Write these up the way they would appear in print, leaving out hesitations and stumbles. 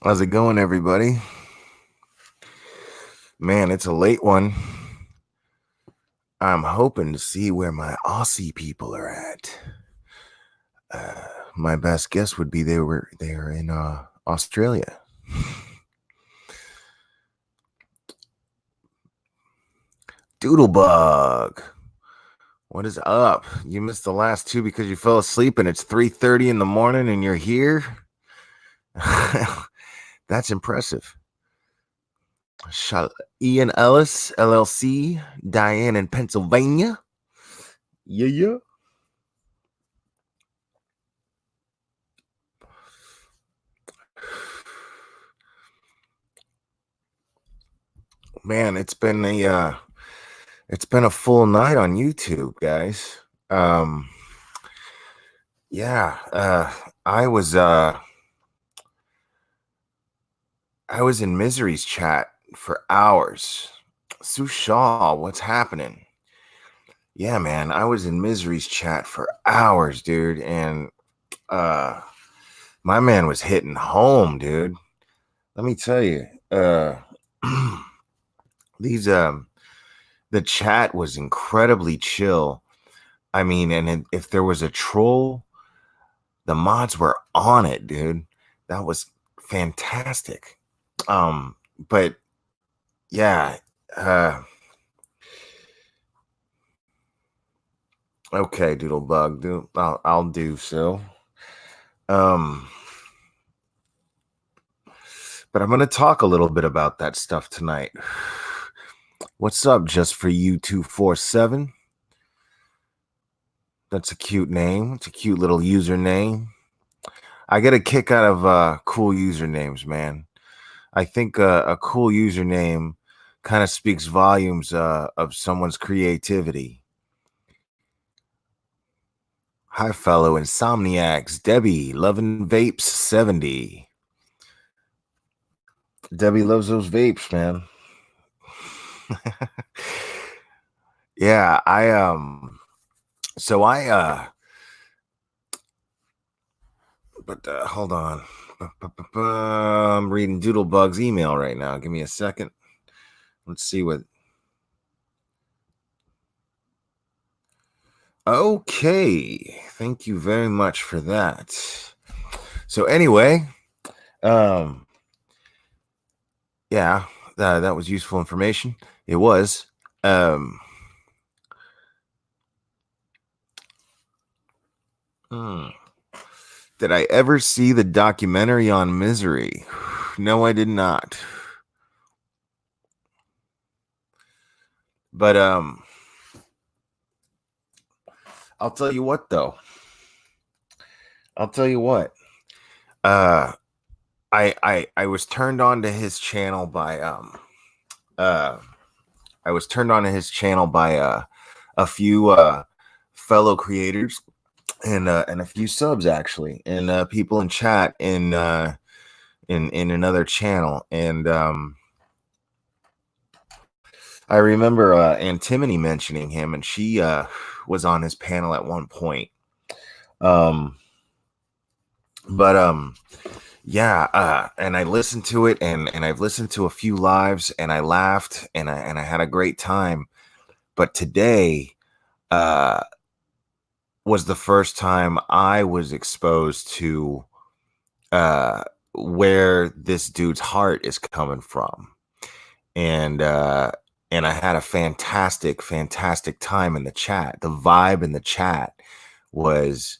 How's it going, everybody? Man, it's a late one. I'm hoping to see where my Aussie people are at. My best guess would be they're in Australia. Doodlebug, what is up? You missed the last two because you fell asleep, and it's 3:30 in the morning, and you're here. That's impressive. Ian Ellis, LLC, Diane in Pennsylvania. Yeah. Man, it's been a full night on YouTube, guys. Um yeah, I was uh I was in Misery's chat for hours. Sue Shaw, what's happening? Yeah, man, I was in Misery's chat for hours, dude, and uh my man was hitting home, dude. Let me tell you, these the chat was incredibly chill. I mean, if there was a troll, the mods were on it, dude. That was fantastic. But yeah, okay, Doodlebug, I'll do so. But I'm gonna talk a little bit about that stuff tonight. What's up, just for you 247? That's a cute name. It's a cute little username. I get a kick out of cool usernames, man. I think a cool username kind of speaks volumes of someone's creativity. Hi, fellow insomniacs. Debbie, loving vapes 70. Debbie loves those vapes, man. Yeah, so I but hold on. I'm reading Doodlebug's email right now. Give me a second. Let's see what. Okay, thank you very much for that. So anyway, um yeah, that was useful information. It was. Hmm. Did I ever see the documentary on Misery? No, I did not. But I'll tell you what though. I'll tell you what. Uh I was turned on to his channel by uh I was turned on to his channel by a few fellow creators and a few subs actually, and people in chat in another channel. And I remember Antimony mentioning him, and she was on his panel at one point. Um, but yeah, and I listened to it, and I've listened to a few lives, and I laughed, and I had a great time. But today was the first time I was exposed to where this dude's heart is coming from. And I had a fantastic time in the chat. The vibe in the chat was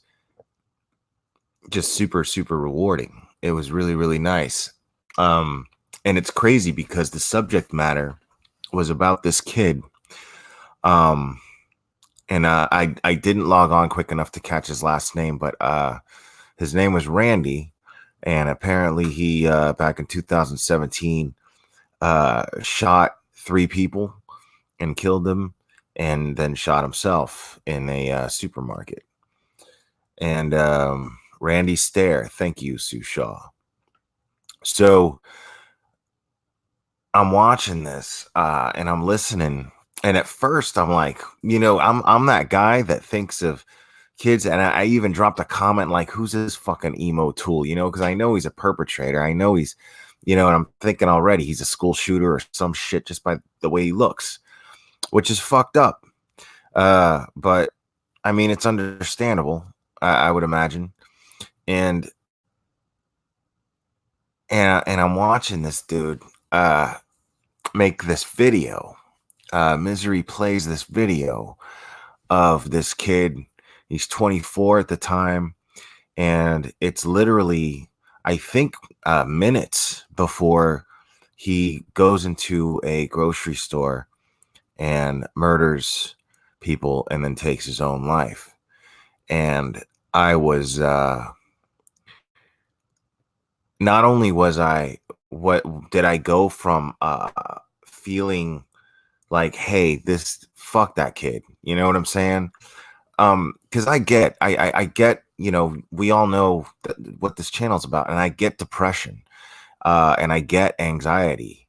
just super rewarding. It was really nice. And it's crazy because the subject matter was about this kid. And I didn't log on quick enough to catch his last name, but his name was Randy, and apparently he back in 2017 shot 3 people and killed them, and then shot himself in a supermarket. And Randy Stare, thank you, Sue Shaw. So I'm watching this and I'm listening, and at first I'm like, I'm that guy that thinks of kids, and I even dropped a comment like, "Who's this fucking emo tool?" You know, because I know he's a perpetrator. I know he's, and I'm thinking already he's a school shooter or some shit just by the way he looks, which is fucked up. But I mean, it's understandable, I would imagine, and and I'm watching this dude make this video. Misery plays this video of this kid. He's 24 at the time, and it's literally, I think, minutes before he goes into a grocery store and murders people and then takes his own life. And I was not only was I what did I go from feeling like, hey, this fuck that kid, you know what I'm saying? Because I get, we all know what this channel's about, and I get depression, and I get anxiety.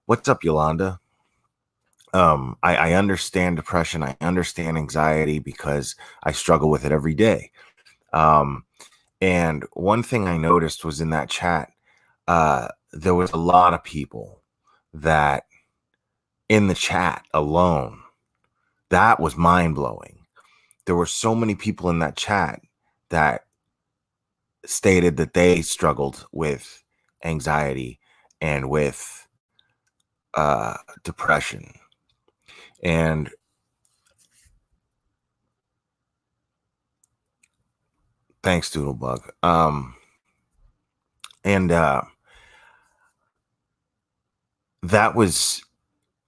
What's up, Yolanda? I understand depression, I understand anxiety because I struggle with it every day. um and one thing I noticed was in that chat, there was a lot of people that, in the chat alone, that was mind-blowing. There were so many people in that chat that stated that they struggled with anxiety and with depression. And thanks, Doodlebug. And that was,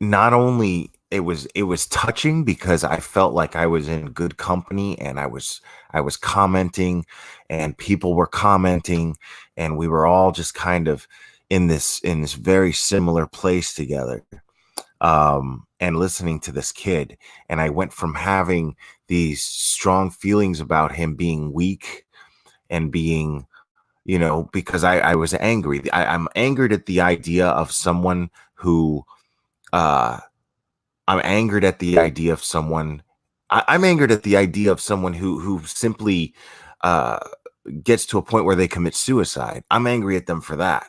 not only it was touching because I felt like I was in good company, and I was commenting, and people were commenting, and we were all just kind of in this very similar place together, and listening to this kid. And I went from having these strong feelings about him being weak and being, because I was angry. I'm angered at the idea of someone who, uh I'm angered at the idea of someone. I'm angered at the idea of someone who simply uh, gets to a point where they commit suicide. I'm angry at them for that.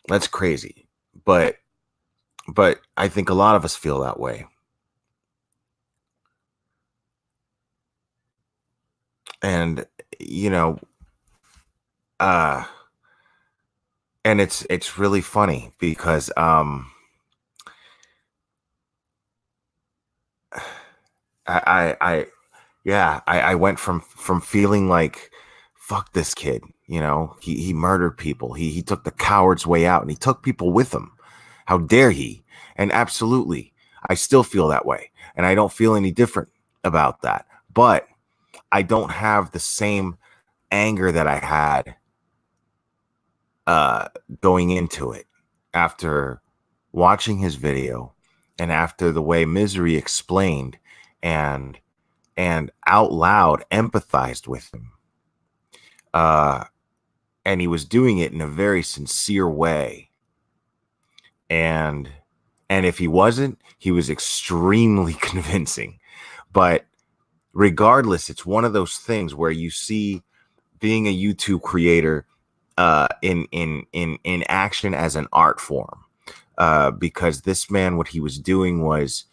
That's crazy, but I think a lot of us feel that way, and you know, uh, and it's really funny because I yeah, I went from feeling like, fuck this kid, he murdered people, he took the coward's way out, and he took people with him. How dare he? And absolutely, I still feel that way, and I don't feel any different about that. But I don't have the same anger that I had uh going into it, after watching his video, and after the way Misery explained and out loud empathized with him. Uh, and he was doing it in a very sincere way. And if he wasn't, he was extremely convincing. But regardless, it's one of those things where you see being a YouTube creator in action as an art form. Because this man, what he was doing was,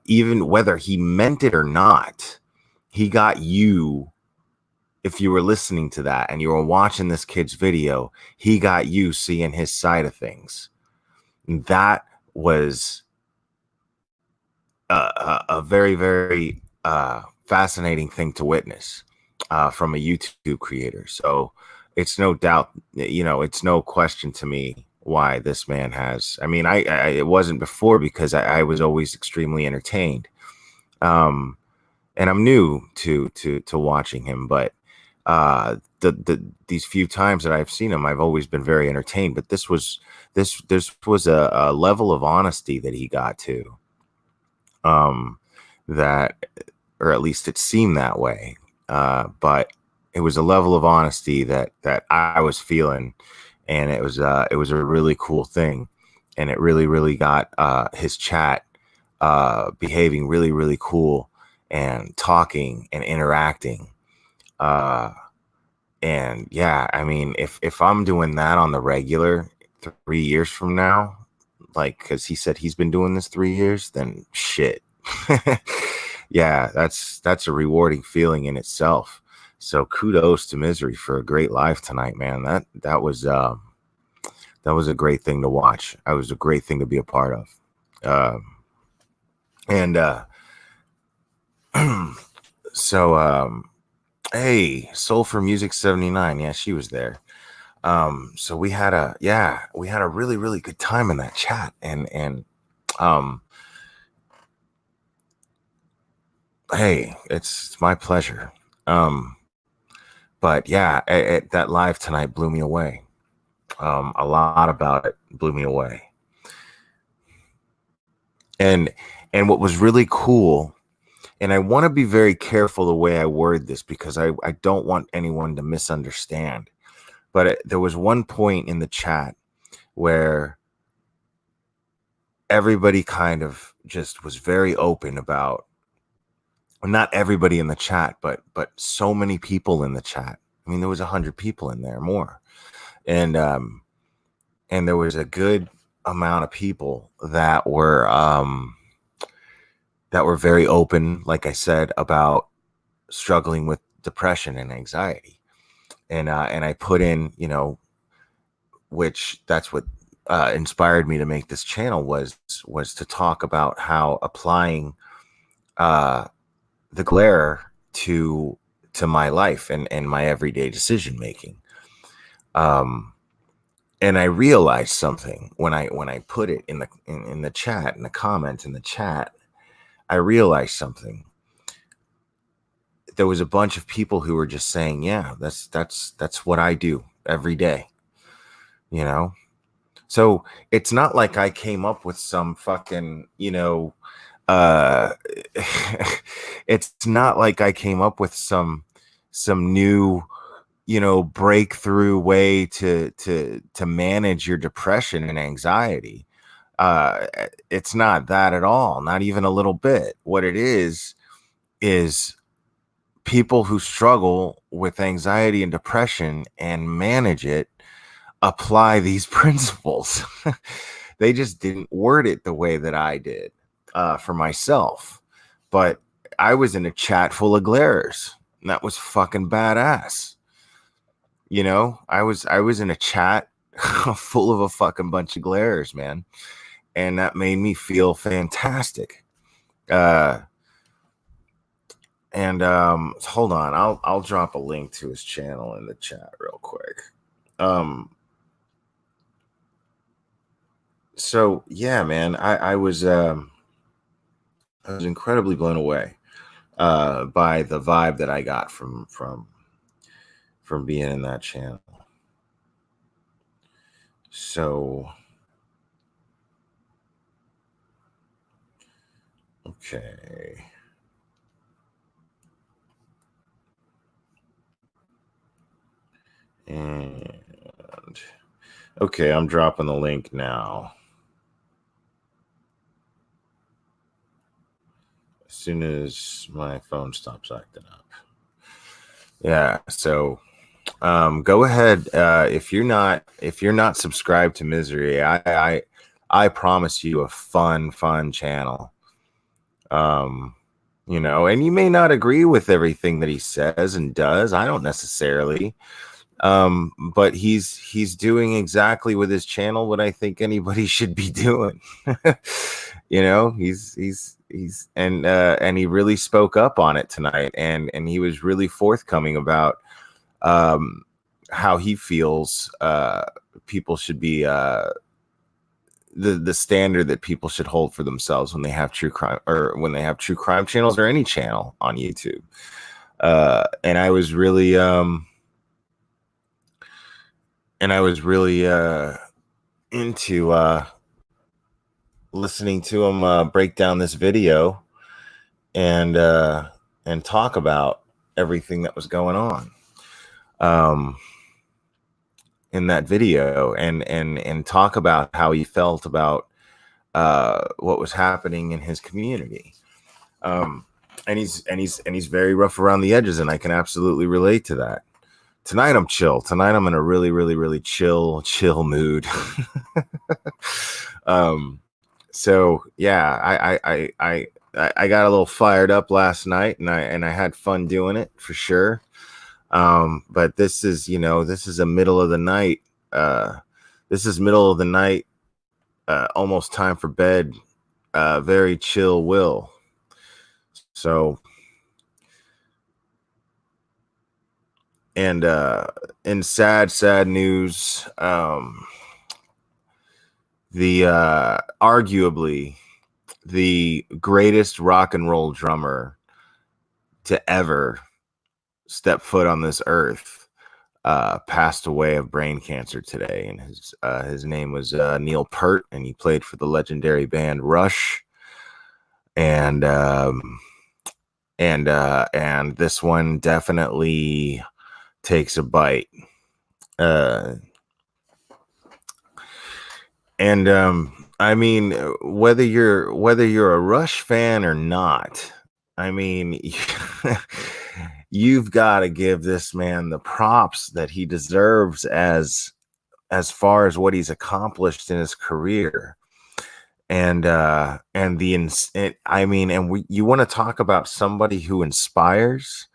even whether he meant it or not, he got you. If you were listening to that and you were watching this kid's video, he got you seeing his side of things. And that was a very, very fascinating thing to witness from a YouTube creator. So it's no doubt, it's no question to me why this man has. I mean, I it wasn't before, because I was always extremely entertained, and I'm new to watching him, but these few times that I've seen him, I've always been very entertained. But this was a level of honesty that he got to, that, or at least it seemed that way. But it was a level of honesty that I was feeling, and it was a really cool thing, and it really got his chat behaving really, really cool, and talking and interacting. And yeah, I mean, if I'm doing that on the regular 3 years from now, like, because he said he's been doing this 3 years, then shit. Yeah, that's a rewarding feeling in itself. So kudos to Misery for a great live tonight, man. That was a great thing to watch. That was a great thing to be a part of. And so hey, Soul for Music 79. Yeah, she was there. So we had a really, really good time in that chat. And hey, it's my pleasure. But yeah, that live tonight blew me away. A lot about it blew me away. And what was really cool, and I want to be very careful the way I word this, because I don't want anyone to misunderstand. But there was one point in the chat where everybody kind of just was very open about, not everybody in the chat, but so many people in the chat. I mean, there was 100 people in there, more. And there was a good amount of people that were very open, like I said, about struggling with depression and anxiety. And I put in, which that's what inspired me to make this channel, was to talk about how applying the glare to my life and my everyday decision making. And I realized something when I put it in the chat, in the comment in the chat. I realized something. There was a bunch of people who were just saying, yeah, that's what I do every day. So it's not like I came up with some fucking, it's not like I came up with some new, breakthrough way to manage your depression and anxiety. It's not that at all, not even a little bit. What it is people who struggle with anxiety and depression and manage it apply these principles. They just didn't word it the way that I did for myself. But I was in a chat full of glares, and that was fucking badass. I was in a chat full of a fucking bunch of glares, man. And that made me feel fantastic. And hold on, I'll drop a link to his channel in the chat real quick. So yeah, man, I was incredibly blown away by the vibe that I got from being in that channel. So okay. And okay, I'm dropping the link now. As soon as my phone stops acting up. Yeah, so go ahead. If you're not subscribed to Misery, I promise you a fun channel. And you may not agree with everything that he says and does. I don't necessarily. But he's doing exactly with his channel what I think anybody should be doing. He's and he really spoke up on it tonight, and he was really forthcoming about how he feels people should be the standard that people should hold for themselves when they have true crime, or when they have true crime channels, or any channel on YouTube. And I was really into listening to him break down this video and talk about everything that was going on in that video, and talk about how he felt about what was happening in his community. he's very rough around the edges, and I can absolutely relate to that. Tonight I'm chill. Tonight I'm in a really, really, really chill mood. um, so yeah, I got a little fired up last night, and I had fun doing it for sure. But this is, this is a middle of the night. This is middle of the night, almost time for bed. Very chill will. So, and in sad news, the arguably the greatest rock and roll drummer to ever step foot on this earth passed away of brain cancer today, and his name was Neil Peart, and he played for the legendary band Rush. And this one definitely takes a bite. I mean, whether you're a Rush fan or not, I mean, you've got to give this man the props that he deserves as far as what he's accomplished in his career. And you want to talk about somebody who inspires.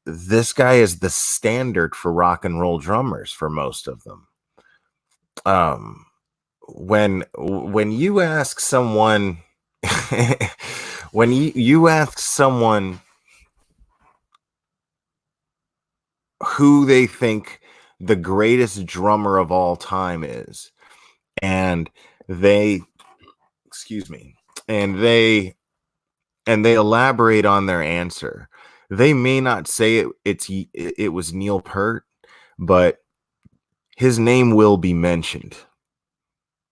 This guy is the standard for rock and roll drummers for most of them. When you ask someone when you ask someone who they think the greatest drummer of all time is, and they elaborate on their answer, they may not say it was Neil Peart, but his name will be mentioned.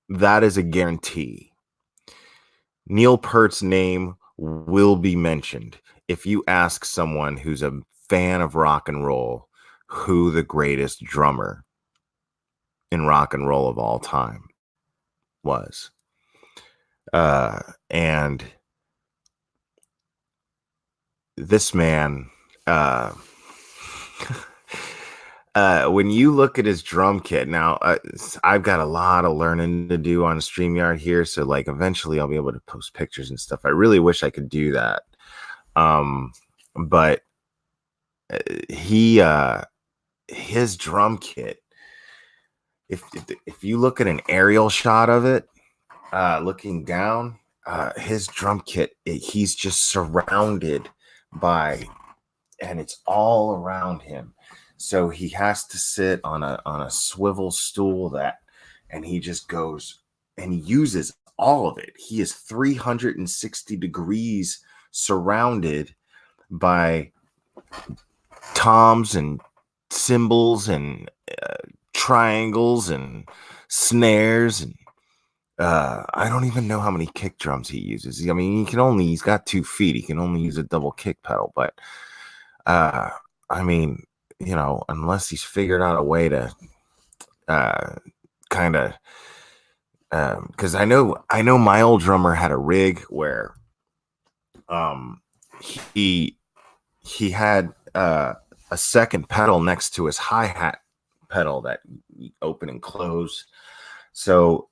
That is a guarantee. Neil Peart's name will be mentioned if you ask someone who's a fan of rock and roll who the greatest drummer in rock and roll of all time was. And this man, when you look at his drum kit now, I've got a lot of learning to do on StreamYard here, so like eventually I'll be able to post pictures and stuff. I really wish I could do that, but his drum kit, if you look at an aerial shot of it, looking down, his drum kit, he's just surrounded by, and it's all around him. So he has to sit on a swivel stool and he just goes and he uses all of it. He is 360 degrees surrounded by toms and cymbals and triangles and snares, and I don't even know how many kick drums he uses. I mean, he's got 2 feet. He can only use a double kick pedal, but I mean, unless he's figured out a way to kind of, because I know my old drummer had a rig where he had a second pedal next to his hi-hat pedal that you open and close. So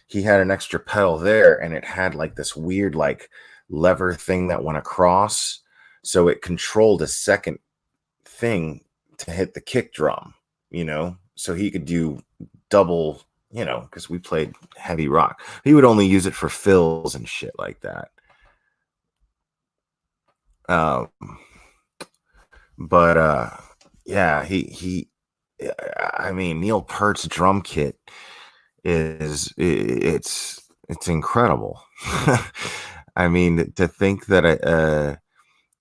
he had an extra pedal there, and it had like this weird like lever thing that went across, so it controlled a second thing to hit the kick drum, so he could do double, because we played heavy rock. He would only use it for fills and shit like that. But yeah, I mean, Neil Peart's drum kit it's incredible. I mean, to think that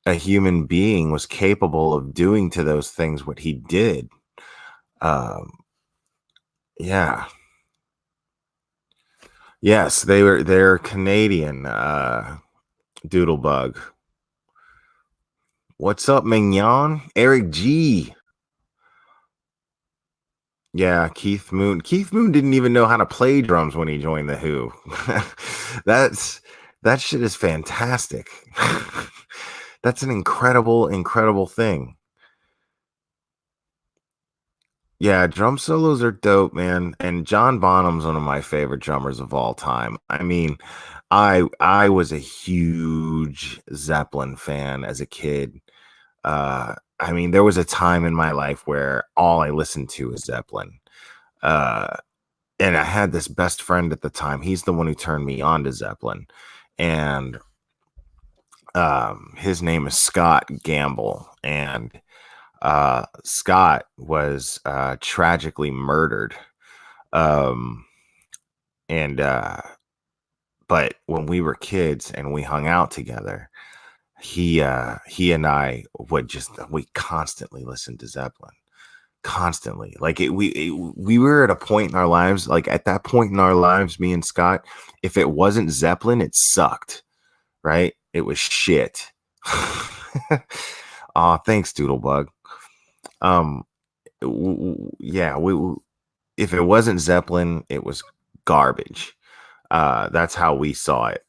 a human being was capable of doing to those things what he did. Yeah. Yes, they're Canadian, Doodlebug. What's up, Mignon? Eric G. Yeah, Keith Moon. Keith Moon didn't even know how to play drums when he joined the Who. That shit is fantastic. That's an incredible, incredible thing. Yeah, drum solos are dope, man. And John Bonham's one of my favorite drummers of all time. I mean, I was a huge Zeppelin fan as a kid. I mean, there was a time in my life where all I listened to was Zeppelin. Uh, and I had this best friend at the time. He's the one who turned me on to Zeppelin. And his name is Scott Gamble. And Scott was tragically murdered. Um, and but when we were kids and we hung out together, he and I would just we constantly listened to Zeppelin. Constantly. Like we were at a point in our lives, like at that point in our lives, me and Scott, if it wasn't Zeppelin, it sucked, right? It was shit. Aw, thanks, Doodlebug. Um, yeah, if it wasn't Zeppelin, it was garbage. That's how we saw it.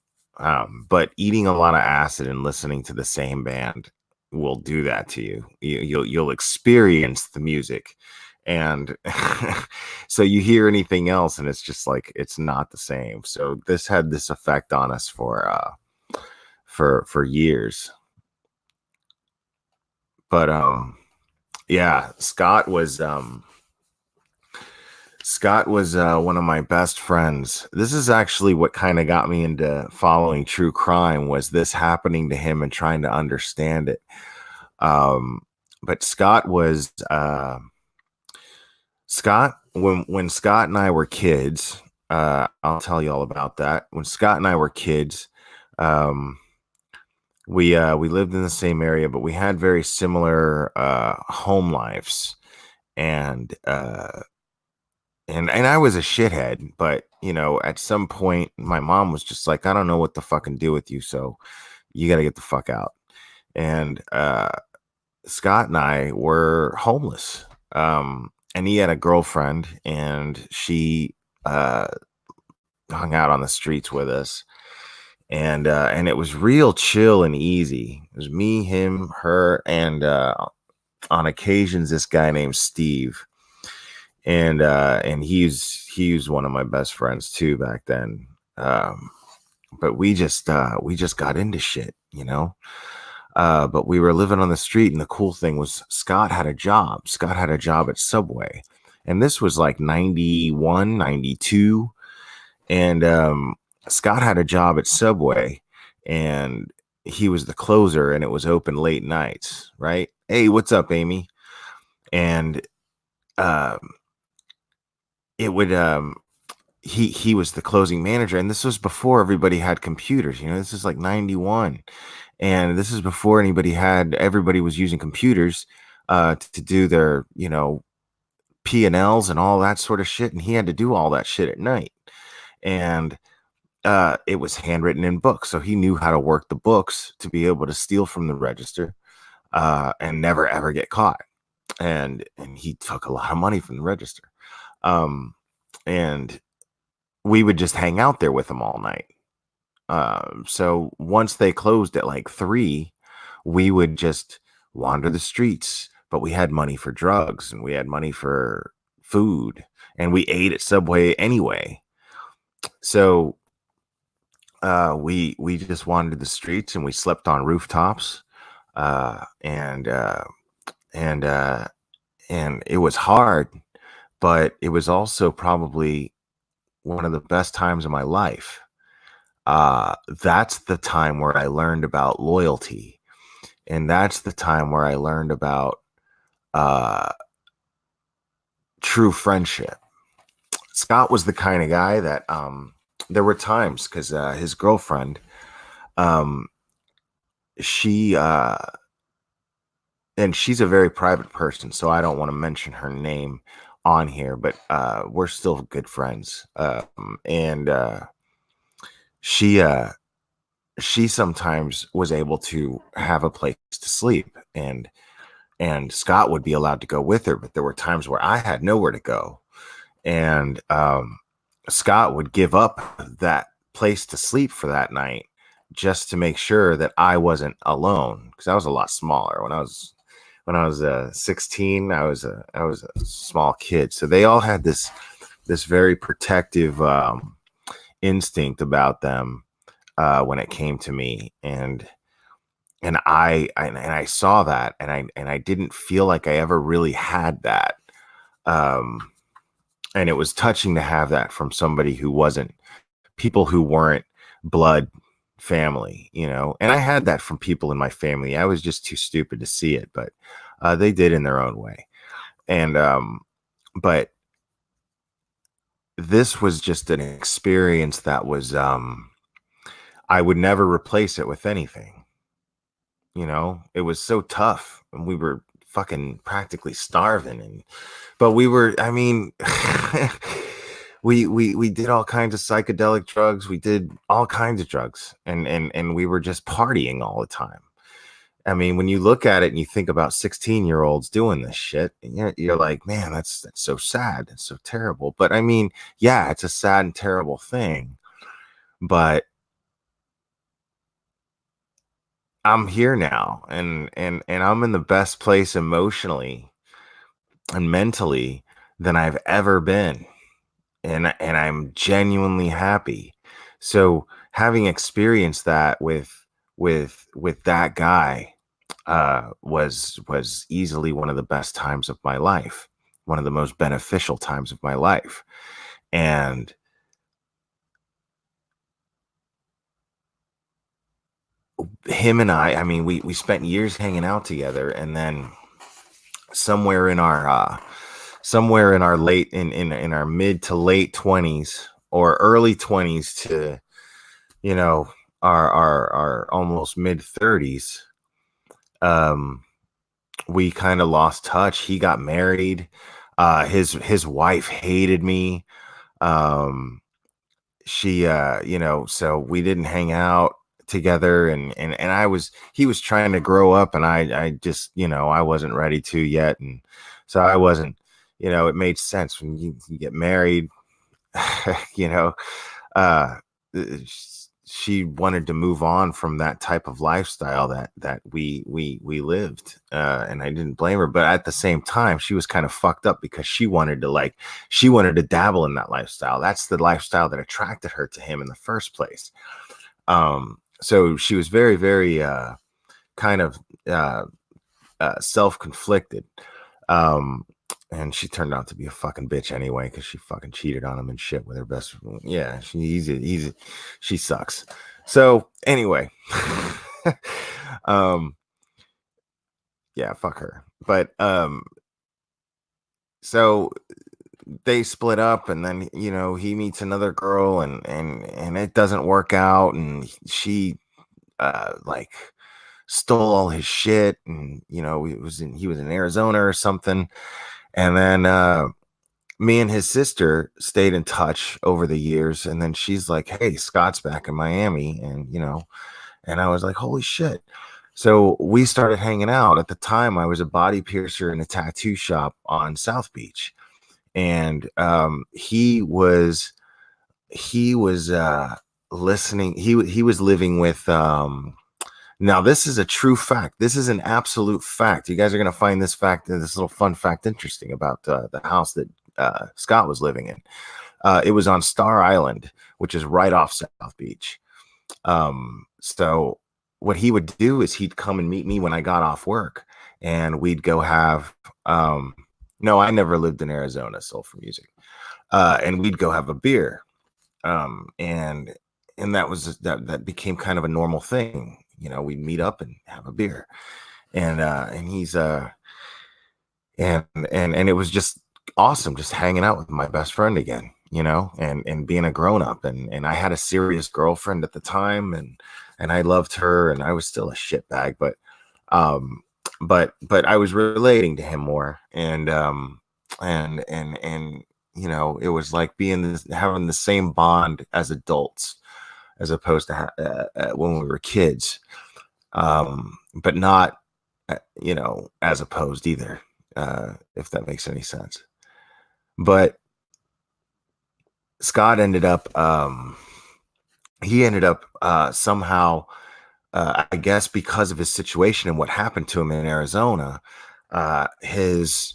But eating a lot of acid and listening to the same band will do that to you. You'll experience the music, and so you hear anything else, and it's just like it's not the same. So this had this effect on us for years. But yeah, Scott was one of my best friends. This is actually what kind of got me into following true crime, was this happening to him and trying to understand it. Um, but Scott, when Scott and I were kids, I'll tell you all about that. When Scott and I were kids, um, we lived in the same area, but we had very similar home lives, and and I was a shithead, but at some point my mom was just like, I don't know what to fucking do with you, so you got to get the fuck out. And Scott and I were homeless. And he had a girlfriend, and she hung out on the streets with us. And it was real chill and easy. It was me, him, her, and on occasions this guy named Steve. And he's one of my best friends too back then. But we just got into shit, but we were living on the street, and the cool thing was Scott had a job. Scott had a job at Subway, and this was like 91, 92. And Scott had a job at Subway, and he was the closer, and it was open late nights, right? Hey, what's up, Amy? And um it would he was the closing manager, and this was before everybody had computers. This is like 91, and this is before everybody was using computers to do their P&Ls and all that sort of shit, and he had to do all that shit at night. And it was handwritten in books, so he knew how to work the books to be able to steal from the register and never ever get caught. And he took a lot of money from the register. And we would just hang out there with him all night. So once they closed at like 3, we would just wander the streets, but we had money for drugs, and we had money for food, and we ate at Subway anyway. So we just wandered the streets, and we slept on rooftops, and it was hard, but it was also probably one of the best times of my life. That's the time where I learned about loyalty, and that's the time where I learned about true friendship. Scott was the kind of guy that there were times, because his girlfriend, she and she's a very private person, so I don't want to mention her name on here, but we're still good friends. And she sometimes was able to have a place to sleep, and Scott would be allowed to go with her, but there were times where I had nowhere to go, and Scott would give up that place to sleep for that night just to make sure that I wasn't alone, because I was a lot smaller when I was 16. I was a small kid, so they all had this very protective instinct about them when it came to me, and I saw that, and I didn't feel like I ever really had that. Um, and it was touching to have that from somebody who wasn't people who weren't blood family, you know. And I had that from people in my family. I was just too stupid to see it, but they did in their own way. And but this was just an experience that was I would never replace it with anything. You know, it was so tough, and we were fucking practically starving, and but we were, I mean, we did all kinds of psychedelic drugs. We did all kinds of drugs, and we were just partying all the time. I mean, when you look at it and you think about 16-year-olds doing this shit, and you're like, man, that's so sad. It's so terrible. But I mean, yeah, it's a sad and terrible thing. But I'm here now, and I'm in the best place emotionally and mentally than I've ever been. And I'm genuinely happy. So having experienced that with that guy was easily one of the best times of my life, one of the most beneficial times of my life. And him and I mean, we spent years hanging out together, and then somewhere in our late in our mid to late 20s or early 20s to, you know, our almost mid 30s, um we kind of lost touch. He got married. His wife hated me. um she you know, so we didn't hang out together, and I was he was trying to grow up, and I just, you know, I wasn't ready to yet, and so I wasn't, you know, it made sense when you get married. You know, uh she wanted to move on from that type of lifestyle that we lived, and I didn't blame her, but at the same time she was kind of fucked up because she wanted to dabble in that lifestyle. That's the lifestyle that attracted her to him in the first place. So she was very, very kind of uh self-conflicted. um and she turned out to be a fucking bitch anyway, because she fucking cheated on him and shit with her best. Yeah, she sucks. So anyway, um yeah, fuck her. But so they split up, and then, you know, he meets another girl, and it doesn't work out, and she like stole all his shit, and, you know, he was in Arizona or something. And then me and his sister stayed in touch over the years, and then she's like, hey, Scott's back in Miami, and, you know, and I was like, holy shit. So we started hanging out. At the time, I was a body piercer in a tattoo shop on South Beach, and he was listening. He was living with now, this is a true fact. This is an absolute fact. You guys are going to find this fact, this little fun fact, interesting about the house that Scott was living in. It was on Star Island, which is right off South Beach. So what he would do is he'd come and meet me when I got off work, and we'd go have no, I never lived in Arizona, Soul for Music. And we'd go have a beer. And that became kind of a normal thing. You know, we'd meet up and have a beer. And he's and it was just awesome, just hanging out with my best friend again, you know, and being a grown up. And I had a serious girlfriend at the time, and I loved her, and I was still a shitbag, um but I was relating to him more. And you know, it was like having the same bond as adults, as opposed to when we were kids. But not, you know, as opposed either, if that makes any sense. But Scott ended up he ended up somehow, I guess, because of his situation and what happened to him in Arizona, his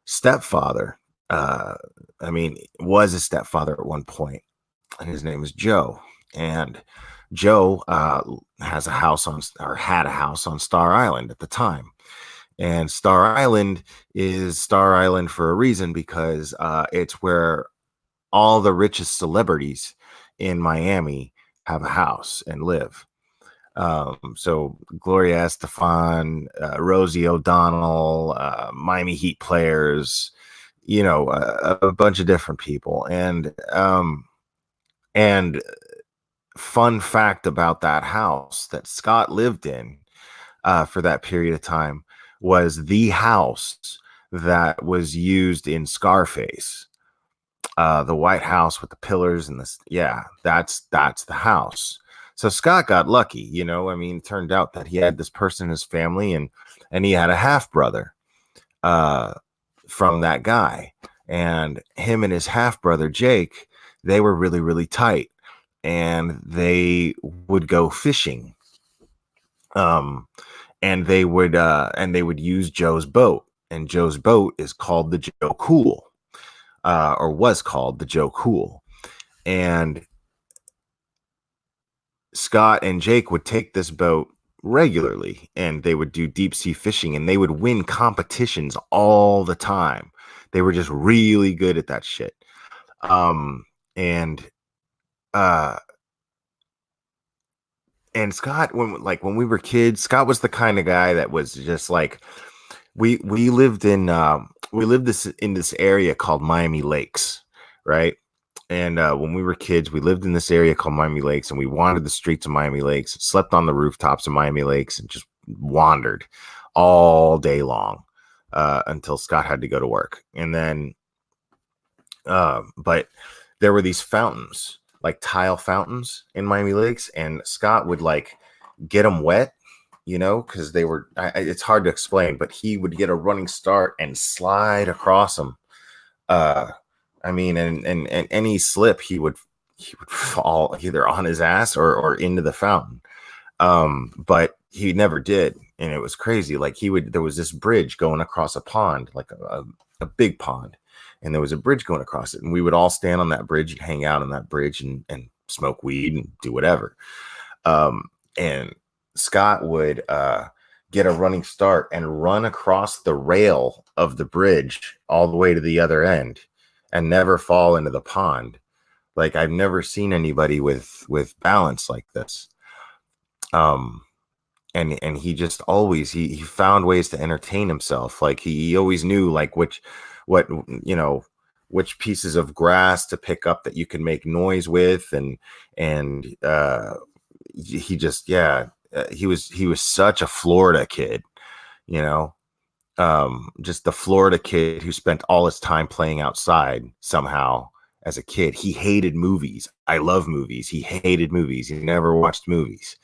stepfather, uh, I mean, was a stepfather at one point, and his name is Joe. And Joe has a house on, or had a house on Star Island at the time. And Star Island is Star Island for a reason, because it's where all the richest celebrities in Miami have a house and live. So Gloria Estefan, Rosie O'Donnell, Miami Heat players, a bunch of different people. And fun fact about that house that Scott lived in for that period of time was the house that was used in Scarface. The White House with the pillars and this, yeah, that's the house. So Scott got lucky, I mean, it turned out that he had this person in his family, and he had a half brother uh from that guy. And him and his half brother Jake, they were really, really tight, and they would go fishing. Um and they would use Joe's boat, and Joe's boat is called the Joe Cool, or was called the Joe Cool. And Scott and Jake would take this boat regularly, and they would do deep sea fishing, and they would win competitions all the time. They were just really good at that shit. And uh and Scott, when we were kids, Scott was the kind of guy that was just like, we lived in this area called Miami Lakes, right? And when we were kids, we lived in this area called Miami Lakes, and we wandered the streets of Miami Lakes, slept on the rooftops of Miami Lakes, and just wandered all day long until Scott had to go to work. And then, but there were these fountains, like tile fountains in Miami Lakes, and Scott would like get them wet, because they were, it's hard to explain, but he would get a running start and slide across them. I mean, and any slip, he would fall either on his ass or into the fountain. But he never did, and it was crazy. Like there was this bridge going across a pond, like a big pond, and there was a bridge going across it, and we would all stand on that bridge and hang out on that bridge and smoke weed and do whatever. And Scott would get a running start and run across the rail of the bridge all the way to the other end and never fall into the pond. Like, I've never seen anybody with balance like this. Um, and he just always, he found ways to entertain himself. Like he always knew like what which pieces of grass to pick up that you can make noise with, and he just, yeah, he was such a Florida kid, you know just the Florida kid who spent all his time playing outside somehow as a kid. He hated movies. I love movies. He hated movies. He never watched movies.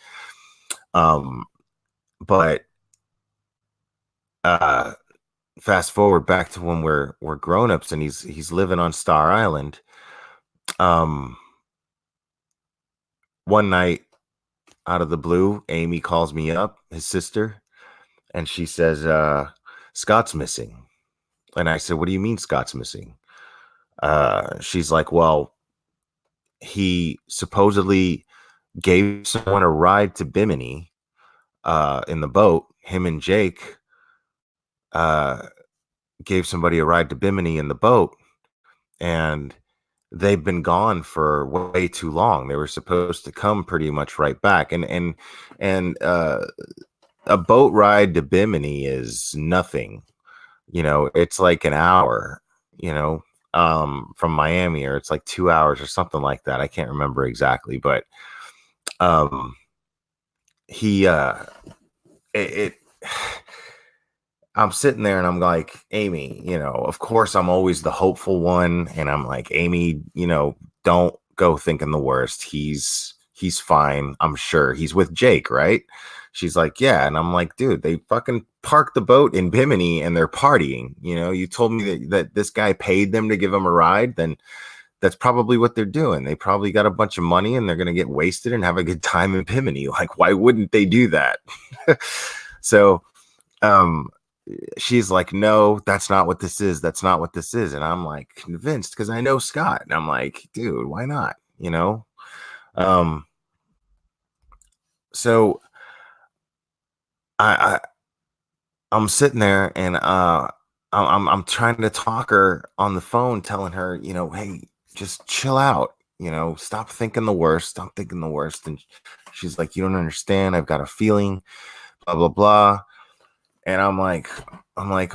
But uh fast forward back to when we're grown-ups, and he's living on Star Island. Um One night, out of the blue, Amy calls me up, his sister, and she says, Scott's missing. And I said, what do you mean Scott's missing? She's like, well, he supposedly gave someone a ride to Bimini in the boat. Him and Jake uh, gave somebody a ride to Bimini in the boat, and they've been gone for way too long. They were supposed to come pretty much right back. And a boat ride to Bimini is nothing. It's like an hour, from Miami, or it's like 2 hours or something like that. I can't remember exactly, but um, he it I'm sitting there and I'm like, Amy, of course I'm always the hopeful one, and I'm like, Amy, don't go thinking the worst. He's fine. I'm sure he's with Jake, right? She's like, yeah. And I'm like, dude, they fucking parked the boat in Bimini and they're partying. You told me that this guy paid them to give him a ride. Then that's probably what they're doing. They probably got a bunch of money and they're going to get wasted and have a good time in Bimini. Like, why wouldn't they do that? So, um, she's like, no, that's not what this is. That's not what this is. And I'm like convinced because I know Scott. And I'm like, dude, why not? You know? Um, so I I'm sitting there and I'm trying to talk her on the phone, telling her, you know, hey, just chill out, you know, stop thinking the worst, stop thinking the worst. And she's like, you don't understand. I've got a feeling, blah, blah, blah. And I'm like,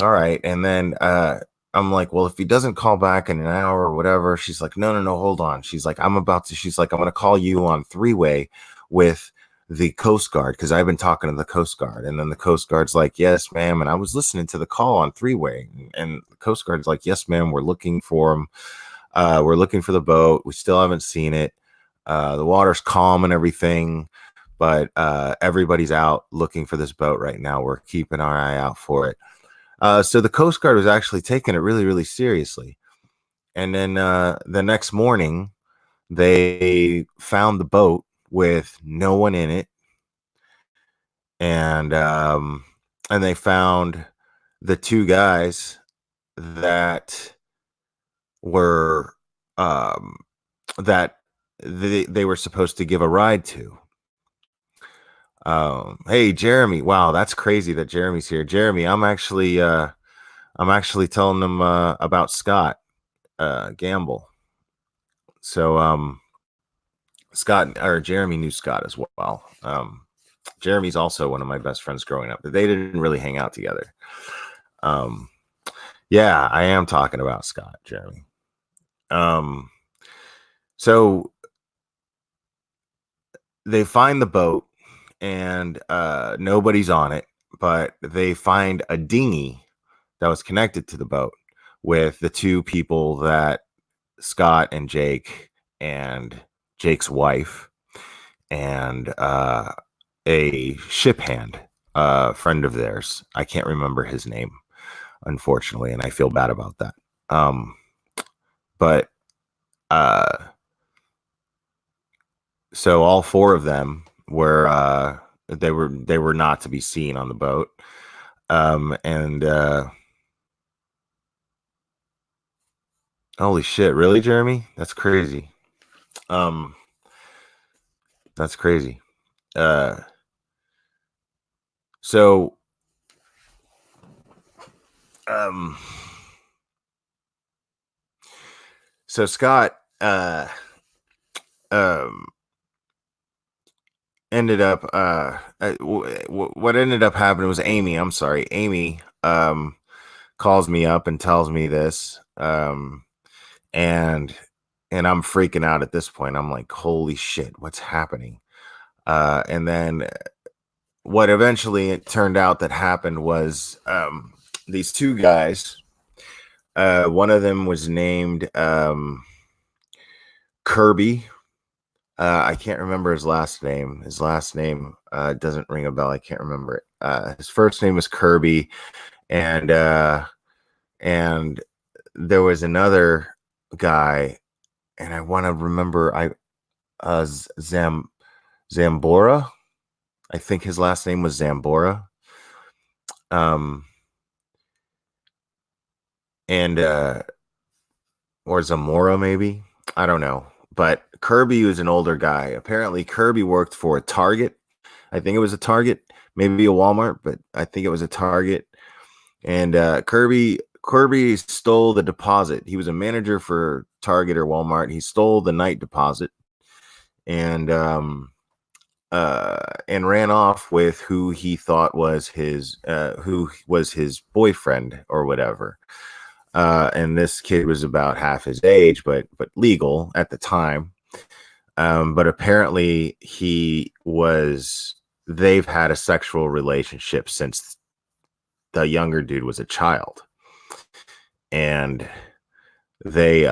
all right. And then I'm like, well, if he doesn't call back in an hour or whatever, she's like, no, no, no, hold on. She's like, I'm gonna call you on three-way with the Coast Guard because I've been talking to the Coast Guard. And then the Coast Guard's like, yes, ma'am. And I was listening to the call on three-way, and the Coast Guard's like, yes, ma'am, we're looking for him. We're looking for the boat. We still haven't seen it. The water's calm and everything, but everybody's out looking for this boat right now. We're keeping our eye out for it. So the Coast Guard was actually taking it really, really seriously. And then the next morning, they found the boat with no one in it, and they found the two guys that were um, that they were supposed to give a ride to. Hey, Jeremy! Wow, that's crazy that Jeremy's here. Jeremy, I'm actually telling them about Scott Gamble. So Scott or Jeremy knew Scott as well. Jeremy's also one of my best friends growing up, but they didn't really hang out together. Um, yeah, I am talking about Scott, Jeremy. So they find the boat and nobody's on it, but they find a dinghy that was connected to the boat with the two people that Scott and Jake and Jake's wife and a ship hand, a friend of theirs. I can't remember his name, unfortunately, and I feel bad about that. But uh, so all four of them were they were not to be seen on the boat. And holy shit, really, Jeremy? That's crazy. Um, that's crazy. Uh, so um, so Scott um ended up what ended up happening was Amy calls me up and tells me this, and I'm freaking out at this point. I'm like, holy shit, what's happening? And then what eventually it turned out that happened was these two guys, one of them was named Kirby. I can't remember his last name. His last name doesn't ring a bell. I can't remember it. His first name was Kirby, and there was another guy, and I want to remember. Zambora. I think his last name was Zambora. Um, and or Zamora maybe. I don't know. But Kirby was an older guy. Apparently, Kirby worked for a Target. I think it was a Target, maybe a Walmart, but I think it was a Target. And Kirby stole the deposit. He was a manager for Target or Walmart. He stole the night deposit and ran off with who he thought was his boyfriend or whatever. And this kid was about half his age, but legal at the time. But apparently they've had a sexual relationship since the younger dude was a child. And they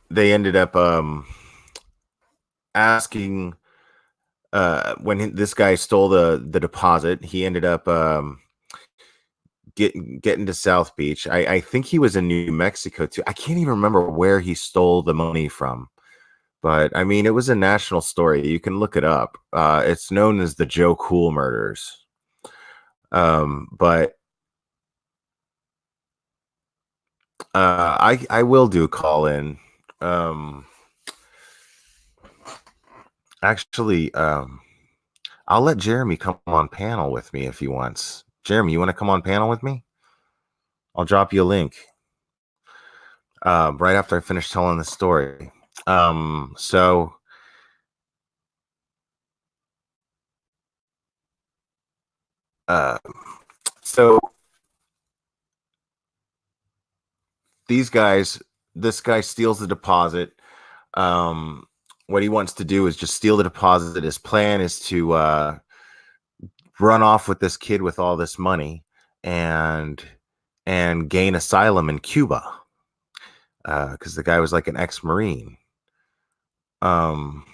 they ended up asking when this guy stole the deposit, he ended up getting to South Beach. I think he was in New Mexico too. I can't even remember where he stole the money from, but I mean, it was a national story. You can look it up. It's known as the Joe Cool murders. But I will do call in. Um, actually, I'll let Jeremy come on panel with me if he wants. Jeremy, you want to come on panel with me? I'll drop you a link right after I finish telling the story. So uh, so these guys, this guy steals the deposit. What he wants to do is just steal the deposit. His plan is to run off with this kid with all this money and gain asylum in Cuba because the guy was like an ex-Marine. Um,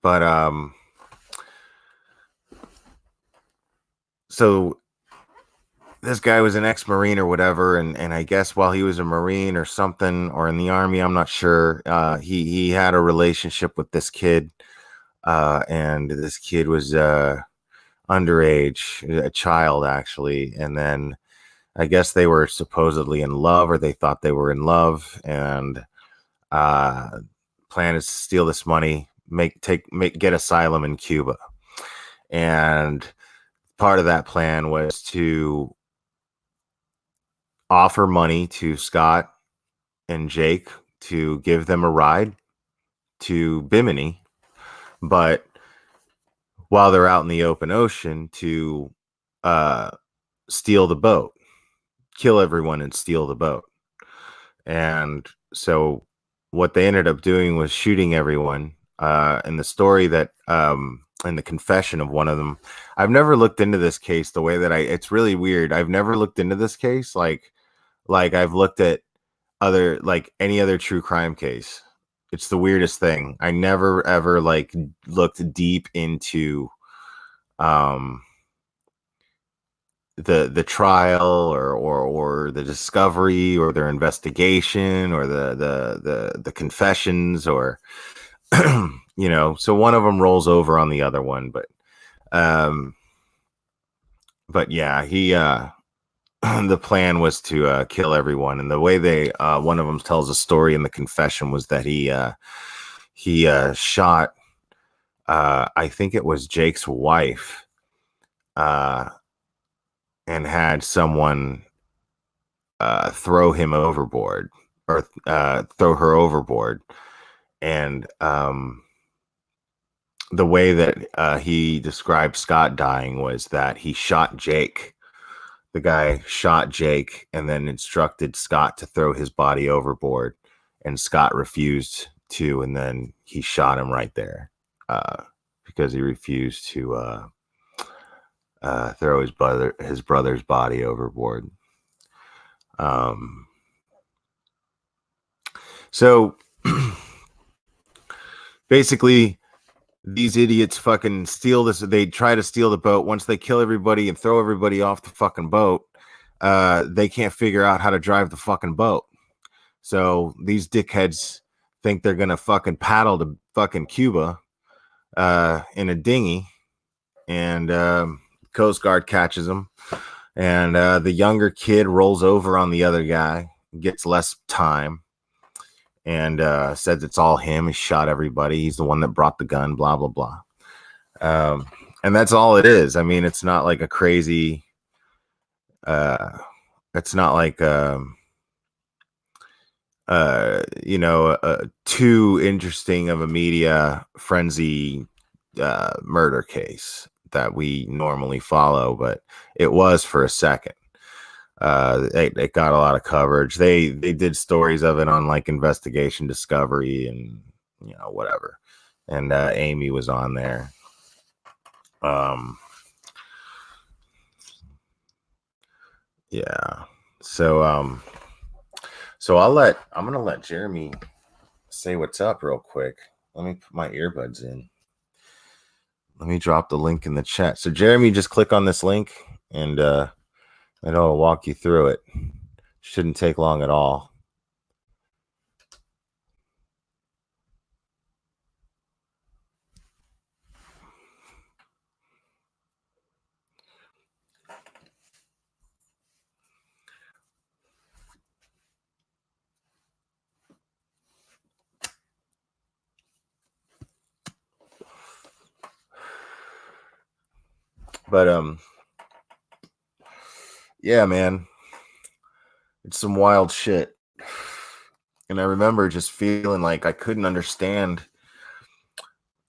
but so this guy was an ex-Marine or whatever, and I guess while he was a Marine or something, or in the Army, I'm not sure, he had a relationship with this kid, and this kid was underage, a child actually, and then I guess they were supposedly in love, or they thought they were in love, and plan is to steal this money, get asylum in Cuba, and part of that plan was to offer money to Scott and Jake to give them a ride to Bimini, but while they're out in the open ocean, to uh, steal the boat, kill everyone and steal the boat. And so what they ended up doing was shooting everyone. And the story that and the confession of one of them, I've never looked into this case the way that it's really weird. I've never looked into this case like I've looked at other, like any other true crime case. It's the weirdest thing. I never ever like looked deep into um the trial or the discovery or their investigation or the confessions, or you know, so one of them rolls over on the other one, um but yeah, he the plan was to kill everyone, and the way they one of them tells a story in the confession was that he shot I think it was Jake's wife, uh and had someone throw him overboard, or throw her overboard. And the way that he described Scott dying was that he shot Jake. The guy shot Jake and then instructed Scott to throw his body overboard, and Scott refused to, and then he shot him right there because he refused to throw his brother's body overboard. So basically, these idiots fucking steal this. They try to steal the boat. Once they kill everybody and throw everybody off the fucking boat, they can't figure out how to drive the fucking boat. So these dickheads think they're gonna fucking paddle to fucking Cuba in a dinghy, and Coast Guard catches them, and the younger kid rolls over on the other guy, gets less time, and says it's all him. He shot everybody. He's the one that brought the gun, blah, blah, blah. And that's all it is. I mean, it's not like a crazy, it's not like, you know, too interesting of a media frenzy murder case that we normally follow, but it was for a second. It got a lot of coverage. They did stories of it on like Investigation Discovery and, you know, whatever. And Amy was on there. Yeah. So I'm gonna let Jeremy say what's up real quick. Let me put my earbuds in. Let me drop the link in the chat. So Jeremy, just click on this link and it'll walk you through it. Shouldn't take long at all. But yeah, man, it's some wild shit. And I remember just feeling like I couldn't understand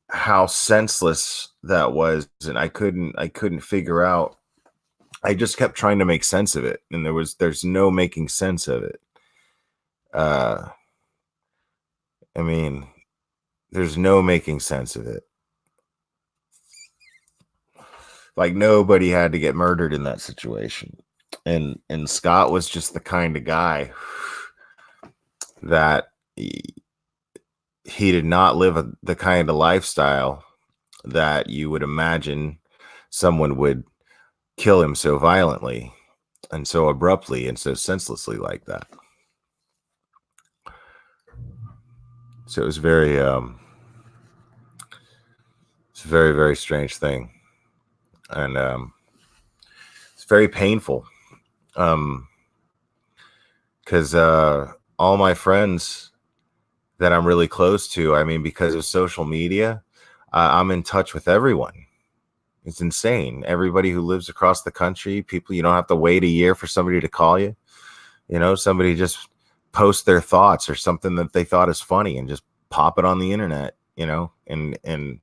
how senseless that was, and I couldn't figure out. I just kept trying to make sense of it, and there's no making sense of it. I mean, there's no making sense of it. Like nobody had to get murdered in that situation. And Scott was just the kind of guy that he did not live the kind of lifestyle that you would imagine someone would kill him so violently and so abruptly and so senselessly like that. So it was it's a very, very strange thing. And it's very painful. Because all my friends that I'm really close to, I mean, because of social media, I'm in touch with everyone. It's insane. Everybody who lives across the country, people, you don't have to wait a year for somebody to call you. You know, somebody just post their thoughts or something that they thought is funny and just pop it on the internet, you know, and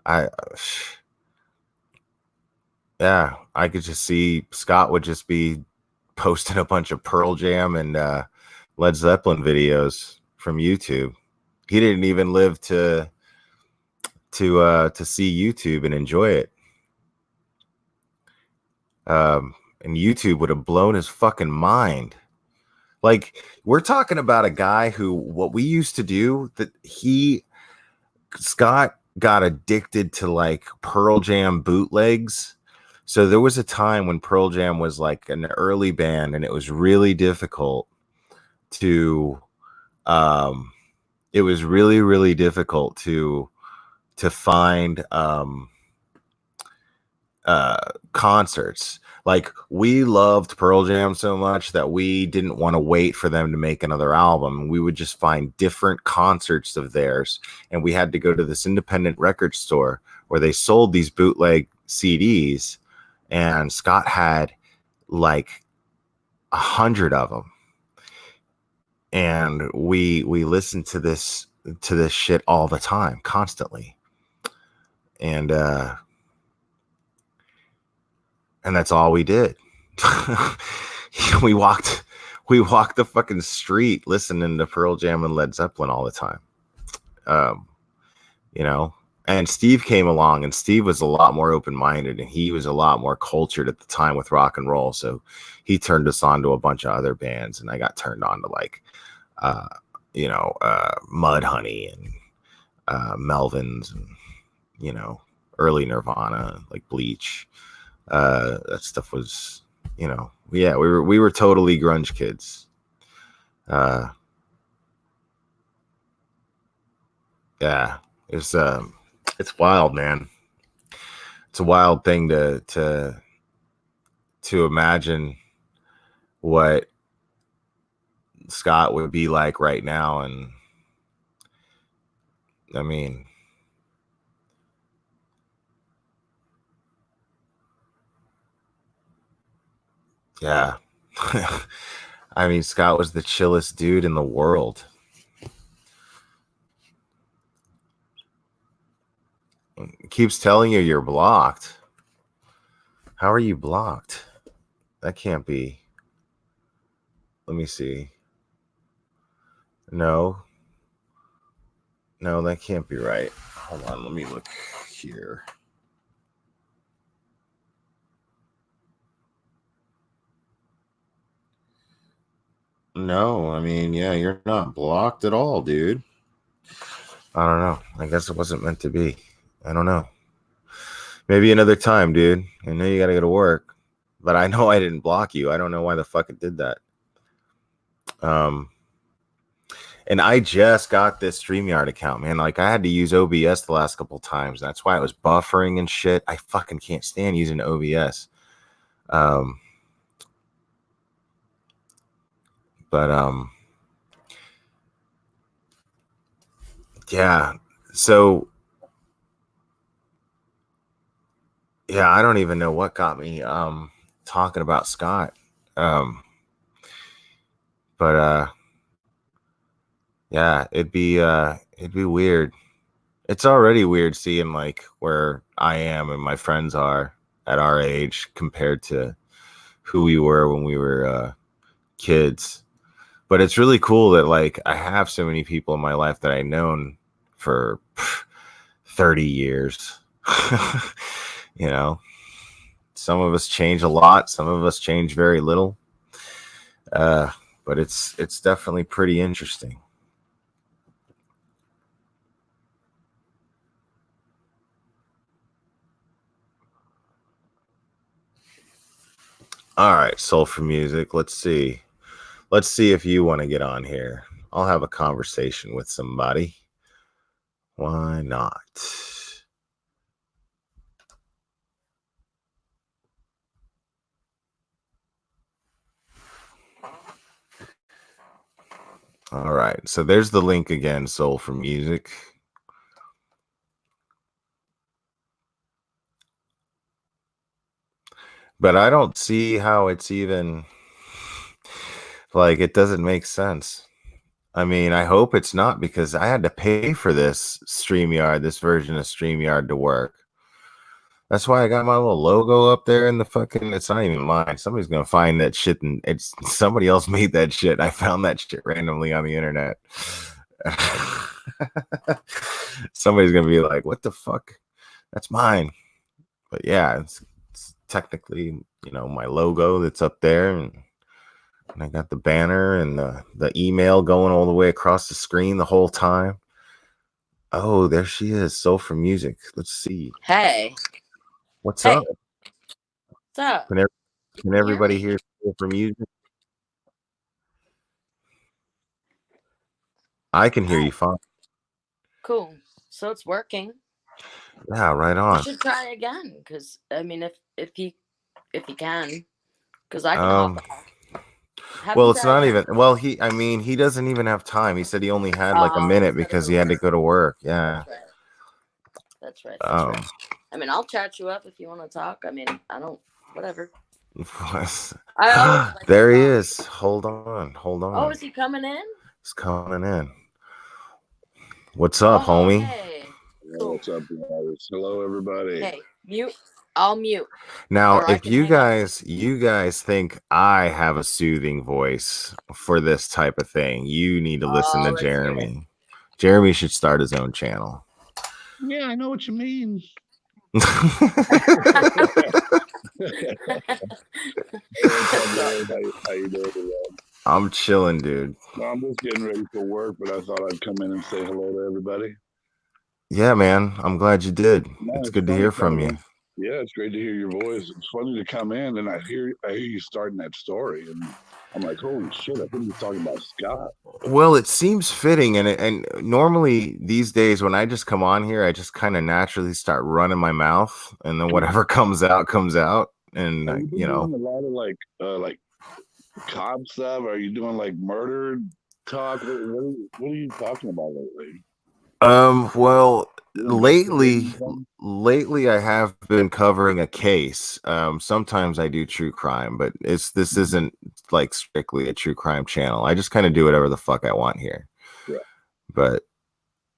I, yeah, I could just see Scott would just be posting a bunch of Pearl Jam and Led Zeppelin videos from YouTube. He didn't even live to see YouTube and enjoy it. And YouTube would have blown his fucking mind. Like, we're talking about a guy who, what we used to do, that Scott got addicted to like Pearl Jam bootlegs. So there was a time when Pearl Jam was like an early band, and it was really difficult to it was really, really difficult to find concerts. Like, we loved Pearl Jam so much that we didn't want to wait for them to make another album. We would just find different concerts of theirs, and we had to go to this independent record store where they sold these bootleg CDs, and Scott had like 100 of them, and we listened to this shit all the time, constantly, and that's all we did. we walked the fucking street listening to Pearl Jam and Led Zeppelin all the time. You know, and Steve came along, and Steve was a lot more open-minded, and he was a lot more cultured at the time with rock and roll. So he turned us on to a bunch of other bands, and I got turned on to like, Mudhoney and Melvins, and, you know, early Nirvana, like Bleach. That stuff was, you know, yeah, we were totally grunge kids. Yeah, it's wild, man. It's a wild thing to imagine what Scott would be like right now. And I mean, yeah. I mean, Scott was the chillest dude in the world. It keeps telling you you're blocked. How are you blocked? That can't be. Let me see. No, that can't be right. Hold on, let me look here. No, I mean, yeah, you're not blocked at all, dude. I don't know. I guess it wasn't meant to be. I don't know. Maybe another time, dude. I know you gotta go to work, but I know I didn't block you. I don't know why the fuck it did that. And I just got this StreamYard account, man. Like I had to use OBS the last couple times. That's why it was buffering and shit. I fucking can't stand using OBS. But yeah. So yeah, I don't even know what got me talking about Scott. But yeah, it'd be weird. It's already weird seeing like where I am and my friends are at our age compared to who we were when we were kids. But it's really cool that like I have so many people in my life that I've known for 30 years. You know, some of us change a lot, some of us change very little. But it's definitely pretty interesting. All right, Soul for Music. Let's see. Let's see if you want to get on here. I'll have a conversation with somebody. Why not? All right. So there's the link again, Soul for Music. But I don't see how it's even like it doesn't make sense. I mean, I hope it's not because I had to pay for this StreamYard, this version of StreamYard to work. That's why I got my little logo up there in the fucking. It's not even mine. Somebody's gonna find that shit, and it's somebody else made that shit. I found that shit randomly on the internet. Somebody's gonna be like, "What the fuck? That's mine." But yeah, it's technically, you know, my logo that's up there, and I got the banner and the email going all the way across the screen the whole time. Oh, there she is. Soul for Music. Let's see. Hey. What's up? What's up? Can everybody hear Soul for Music? I can hear you fine. Cool. So it's working. Yeah, right on. You should try again, because I mean, if he can, because I can hop on. Well, it's not even. Well, he doesn't even have time. He said he only had like a minute because he had to go to work. Yeah. That's right. That's right. I mean, I'll chat you up if you want to talk. I mean, I don't. Whatever. There he is. Hold on. Oh, is he coming in? He's coming in. What's up, homie? Hey. Cool. What's up, guys? Hello, everybody. Hey, mute. I'll mute. Now, if you guys think I have a soothing voice for this type of thing, you need to listen to Jeremy. Jeremy should start his own channel. Yeah, I know what you mean. Hey, how you doing? I'm chilling, dude. Well, I'm just getting ready for work, but I thought I'd come in and say hello to everybody. Yeah, man. I'm glad you did. No, it's good to hear from you. Yeah, it's great to hear your voice. It's funny to come in and I hear you starting that story, and I'm like, holy shit! I think he's talking about Scott. Well, it seems fitting, and normally these days when I just come on here, I just kind of naturally start running my mouth, and then whatever comes out, and you know, a lot of like cop stuff. Are you doing like murder talk? What are you talking about lately? Well, lately I have been covering a case. Sometimes I do true crime, but this isn't like strictly a true crime channel. I just kind of do whatever the fuck I want here. Yeah. But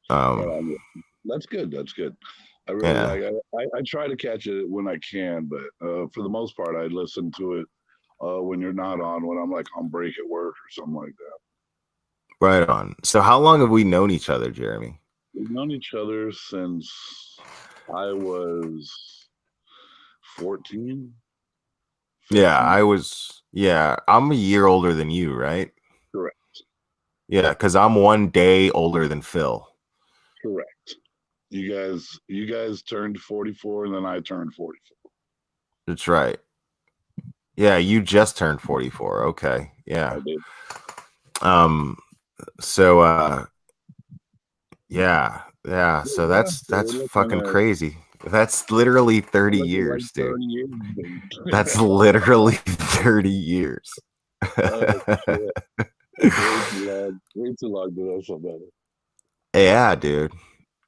that's good. That's good. I really I try to catch it when I can, but for the most part, I listen to it when you're not on, when I'm like on break at work or something like that. Right on. So how long have we known each other, Jeremy? We've known each other since I was 14. 15. Yeah, I'm a year older than you, right? Correct. Yeah, because I'm one day older than Phil. Correct. You guys turned 44, and then I turned 44. That's right. Yeah, you just turned 44. Okay. Yeah. I did. So yeah. So Yeah, that's so we're looking fucking at crazy. That's literally 30 like years, dude. 30 years, dude. That's literally 30 years. Oh shit! Way too long to know somebody. Yeah, dude.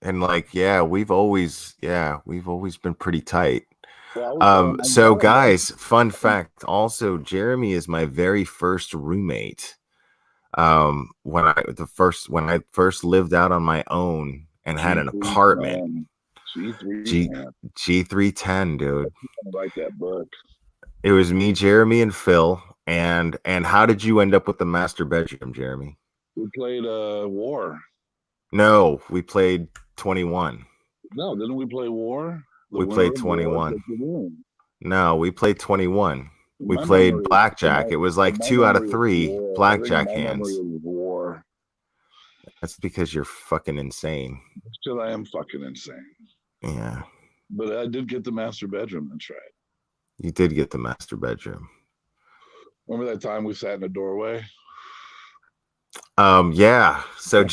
And like, we've always been pretty tight. Well, I'm So glad guys, fun fact also, Jeremy is my very first roommate. When I first lived out on my own and had an apartment. G310. G310, dude. I like that book. It was me, Jeremy, and Phil. And how did you end up with the master bedroom, Jeremy? We played War. No, we played 21. No, didn't we play War? The We winner played of War 21. gets the room. No, we played 21. We My played memory, blackjack. It was like my 2 out of memory is 3 War. I think blackjack my memory hands. is War. That's because you're fucking insane. Still, I am fucking insane. Yeah. But I did get the master bedroom. That's right. You did get the master bedroom. Remember that time we sat in a doorway? Yeah. So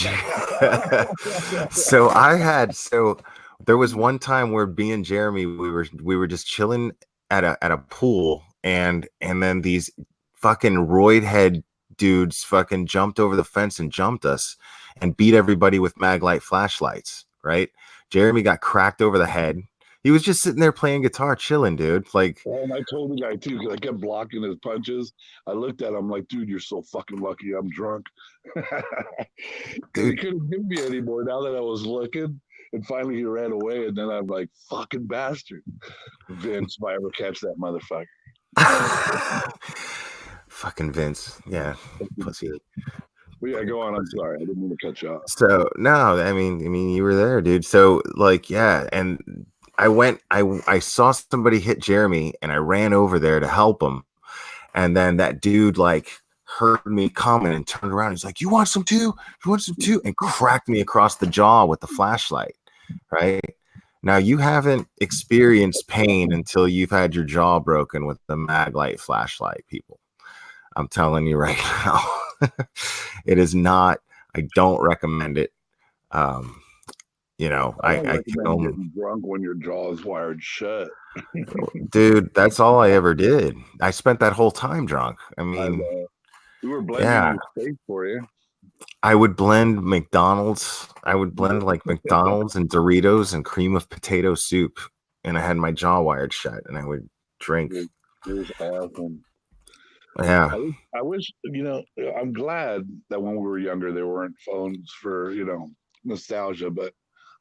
so there was one time where me and Jeremy we were just chilling at a pool, and then these fucking roid head dudes fucking jumped over the fence and jumped us and beat everybody with maglite flashlights, right? Jeremy got cracked over the head. He was just sitting there playing guitar, chilling, dude. Like, and I told the guy too, because I kept blocking his punches. I looked at him like, dude, you're so fucking lucky I'm drunk. Because he couldn't hit me anymore now that I was looking. And finally he ran away, and then I'm like, fucking bastard. Vince, if I ever catch that motherfucker. fucking Vince. Yeah. Pussy. But yeah, go on. I'm sorry. I didn't mean to cut you off. So no, I mean you were there, dude. So like, yeah, and I saw somebody hit Jeremy, and I ran over there to help him. And then that dude like heard me coming and turned around. He's like, "You want some too? You want some too?" And cracked me across the jaw with the flashlight. Right now, you haven't experienced pain until you've had your jaw broken with the maglite flashlight, people. I'm telling you right now, it is not. I don't recommend it. You know, I I can only, getting drunk when your jaw is wired shut. dude, that's all I ever did. I spent that whole time drunk. I mean, we were blending steak for you. I would blend McDonald's. I would blend like McDonald's and Doritos and cream of potato soup, and I had my jaw wired shut, and I would drink. It was awesome. Yeah. I wish, I'm glad that when we were younger, there weren't phones for, nostalgia, but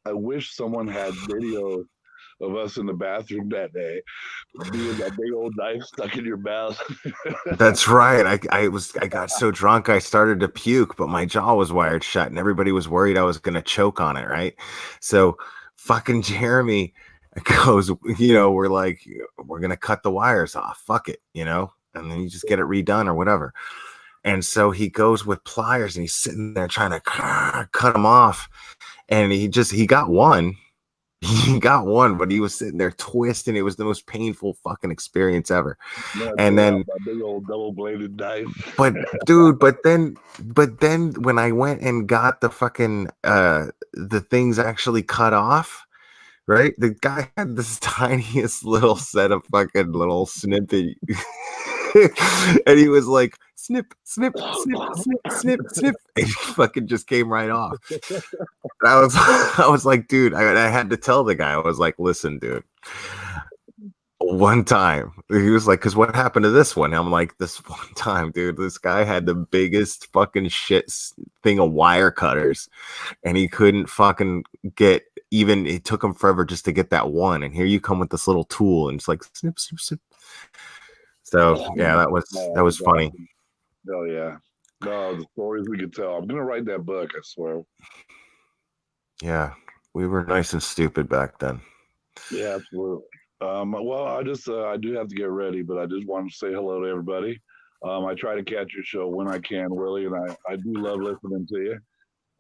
I wish someone had video of us in the bathroom that day, being that big old knife stuck in your mouth. That's right. I got so drunk I started to puke, but my jaw was wired shut, and everybody was worried I was gonna choke on it, right? So fucking Jeremy goes, we're like, we're gonna cut the wires off. Fuck it, and then you just get it redone or whatever. And so he goes with pliers, and he's sitting there trying to cut them off, and he got one. He got one, but he was sitting there twisting. It was the most painful fucking experience ever. And then a big old double-bladed knife. But dude, but then when I went and got the fucking the things actually cut off, right? The guy had this tiniest little set of fucking little snippet. And he was like, snip, snip, snip, snip, snip, snip. And he fucking just came right off. And I was like, dude, I had to tell the guy, I was like, listen, dude. One time, he was like, because what happened to this one? I'm like, this one time, dude, this guy had the biggest fucking shit thing of wire cutters, and he couldn't fucking get even. It took him forever just to get that one. And here you come with this little tool, and it's like snip, snip, snip. So yeah, that was funny. Oh yeah, no, the stories we could tell. I'm gonna write that book, I swear. Yeah, we were nice and stupid back then. Yeah, absolutely. Well, I do have to get ready, but I just want to say hello to everybody. I try to catch your show when I can, Willie, and I do love listening to you.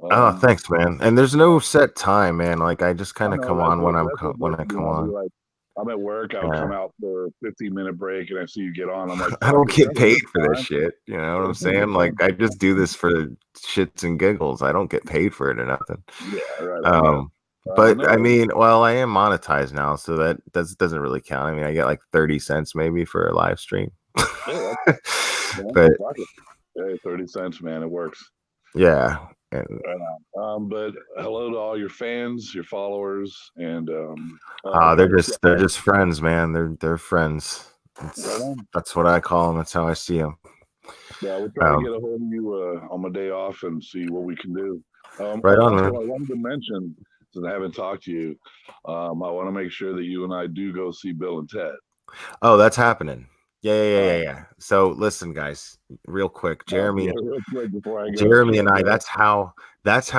Oh, thanks, man. And there's no set time, man. Like I just kind I of know come that's on when what when most I of come them. I'll be on. like, I'm at work. I come out for a 15-minute break, and I see you get on. I'm like, I fuck don't it, get paid it's for this fine. shit. You know what I'm It's saying? Like I just do this for shits and giggles. I don't get paid for it or nothing. Yeah, right on, man. But I No, mean, well, I am monetized now, so that doesn't really count. I mean, I get like 30 cents maybe for a live stream. yeah, But fuck it. Hey, 30 cents, man. It works. yeah. And, Right on. But hello to all your fans, your followers, and they're just friends, man. They're friends. right on. That's what I call them. That's how I see them. Yeah, we'll try to get a hold of you on my day off and see what we can do. Right on, Also, man. I wanted to mention, since I haven't talked to you, I want to make sure that you and I do go see Bill and Ted. Oh, that's happening. Yeah. So listen, guys, real quick, Jeremy. Real quick before I go. Jeremy and I, that's how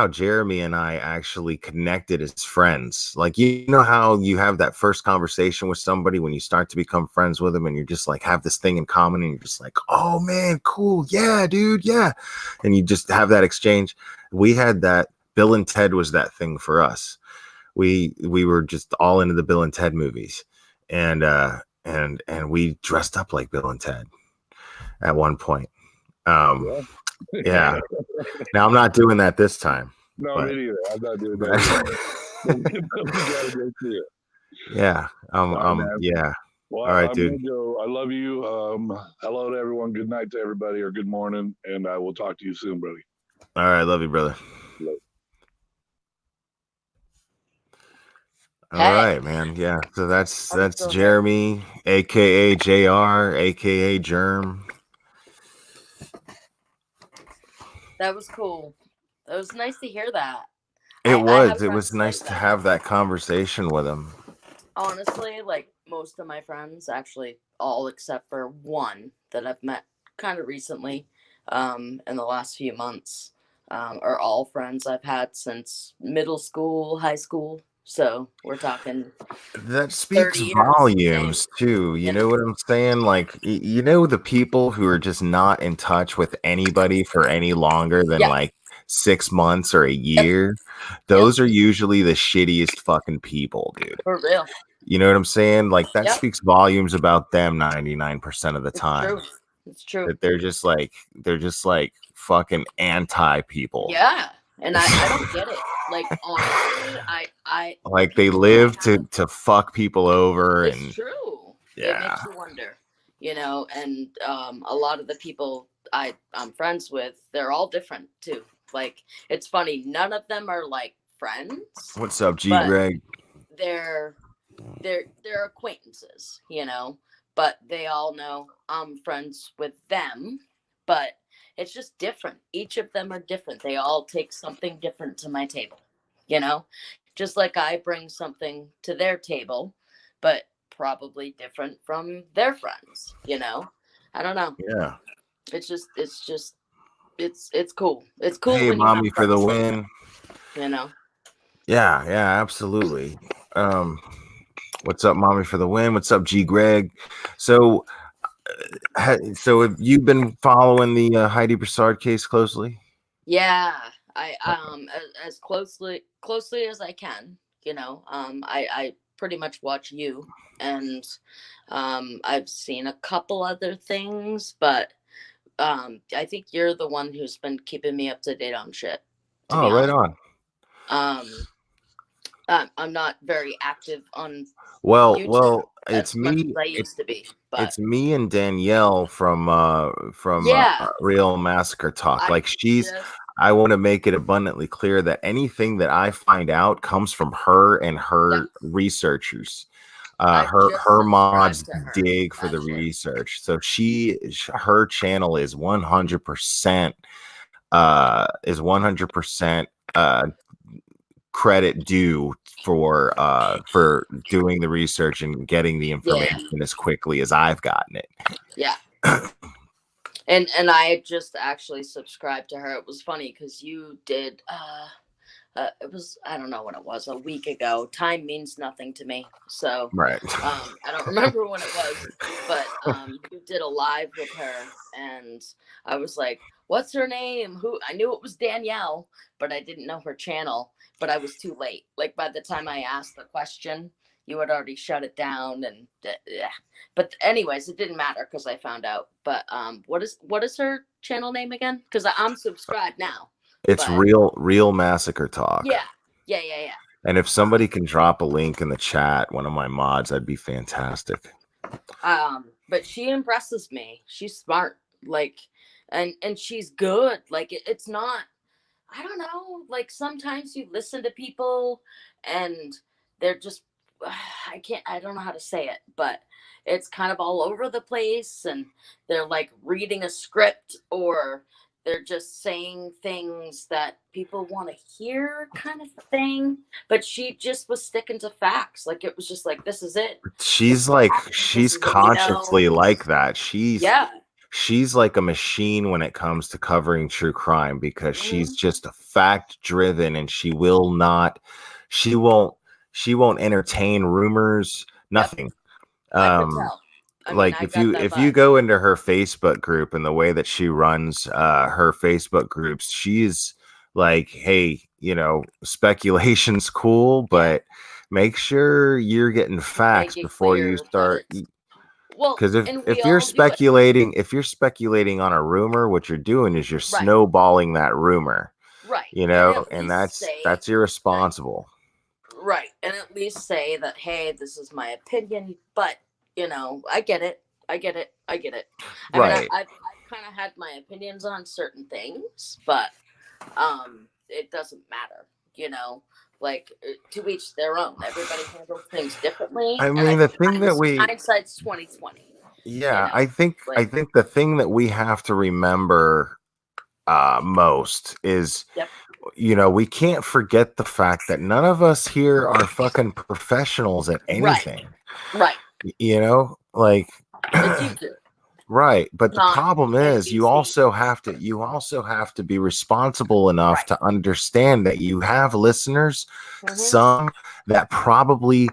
Jeremy and I actually connected as friends. Like, you know how you have that first conversation with somebody when you start to become friends with them and you're just like have this thing in common and you're just like, oh man, cool. Yeah, dude. Yeah. And you just have that exchange. We had that. Bill and Ted was that thing for us. We were just all into the Bill and Ted movies. And we dressed up like Bill and Ted at one point. Yeah. Now I'm not doing that this time. No, but, me neither. I'm not doing that. We gotta go see it. Yeah. Yeah. Well, all right, I'm dude. gonna go. I love you. Hello to everyone. Good night to everybody, or good morning, and I will talk to you soon, buddy. All right, love you, brother. All right, man. Yeah. So that's Jeremy, aka JR, aka Germ. That was cool. It was nice to hear that. It have was friends nice like to that. have that conversation with him. Honestly, like most of my friends, actually all except for one that I've met kind of recently, in the last few months, are all friends I've had since middle school, high school. So we're talking That 30 speaks years. volumes too. You know what I'm saying? Like, you know, the people who are just not in touch with anybody for any longer than like 6 months or a year. Those are usually the shittiest fucking people, dude. For real. You know what I'm saying? Like that speaks volumes about them 99% of the time. It's true. That they're just like fucking anti people. Yeah. And I don't get it. Like honestly, I like they live to fuck people over. It's and true. Yeah. It makes you wonder, you know, and a lot of the people I'm friends with, they're all different too. Like it's funny, none of them are like friends. What's up, G Greg? They're acquaintances, you know, but they all know I'm friends with them, but it's just different. Each of them are different. They all take something different to my table, you know, just like I bring something to their table, but probably different from their friends, you know. I don't know. Yeah. It's cool. It's cool. Hey, when mommy you for the win. You know. Yeah, absolutely. What's up, mommy for the win? What's up, G Greg? So have you been following the Heidi Broussard case closely? Yeah, I as closely as I can, you know. I pretty much watch you, and I've seen a couple other things, but I think you're the one who's been keeping me up to date on shit. Oh, right on. I'm not very active on YouTube well, it's me as I used to be, but it's me and Danielle from Real Massacre Talk. I want to make it abundantly clear that anything that I find out comes from her and her researchers. Her mods dig for the research. So her channel is 100% credit due for doing the research and getting the information as quickly as I've gotten it. Yeah. And I just actually subscribed to her. It was funny because you did it was, I don't know when it was, a week ago. Time means nothing to me, so Right. I don't remember when it was, but you did a live with her, and I was like, "What's her name?" Who I knew it was Danielle, but I didn't know her channel. But I was too late. Like by the time I asked the question, you had already shut it down, and yeah. But anyways, it didn't matter because I found out. But what is her channel name again? Because I'm subscribed now. It's But real massacre talk. yeah, yeah. And if somebody can drop a link in the chat, one of my mods, that'd be fantastic. But she impresses me. She's smart, like, and she's good. Like it's not. I don't know. Like sometimes you listen to people, and they're just. I can't. I don't know how to say it, but it's kind of all over the place, and they're like reading a script, or they're just saying things that people want to hear, kind of thing. But she just was sticking to facts. Like it was just like, this is it. She's This she's is what we consciously know. like that. She's Yeah. like a machine when it comes to covering true crime, because she's Mhm. just fact driven, and she won't entertain rumors, Yep. nothing. I could Um tell. I mean, like I got that if you vibe. go into her Facebook group and the way that she runs her Facebook groups, she's like, hey, speculation's cool, Yeah. but make sure you're getting facts Make it before you clear that start. it's, well, Because and we if you're all do it. speculating on a rumor, what you're doing is you're Right. snowballing that rumor, Right. And at and least say that's irresponsible. right. And at least say that, hey, this is my opinion, but I get it. I get it. I get it. I mean, Right. I've kind of had my opinions on certain things, but it doesn't matter, like to each their own. Everybody handles things differently, I and I mean, the think thing that hindsight's 2020. yeah, I Like, think the thing that we have to remember most is, yep, we can't forget the fact that none of us here are fucking professionals at right, anything. right. Like It's YouTube, right, but the not problem is NBC. you also have to be responsible enough Right. to understand that you have listeners, Mm-hmm. some that probably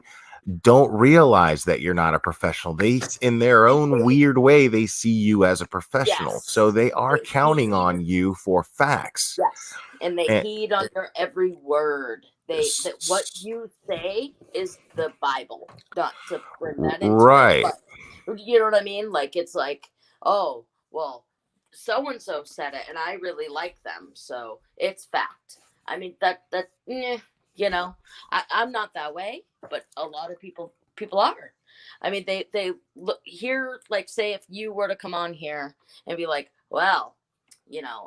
don't realize that you're not a professional. They, in their own weird way, they see you as a professional, so Yes. they are They counting heed. on you for facts. Yes. And they And, heed under every word. That what you say is the Bible. Not to bring that into it, right, but you know what I mean? Like it's like, oh, well, so and so said it and I really like them, so it's fact. I mean you know, I'm not that way, but a lot of people are. I mean, they look here, like say if you were to come on here and be like, well,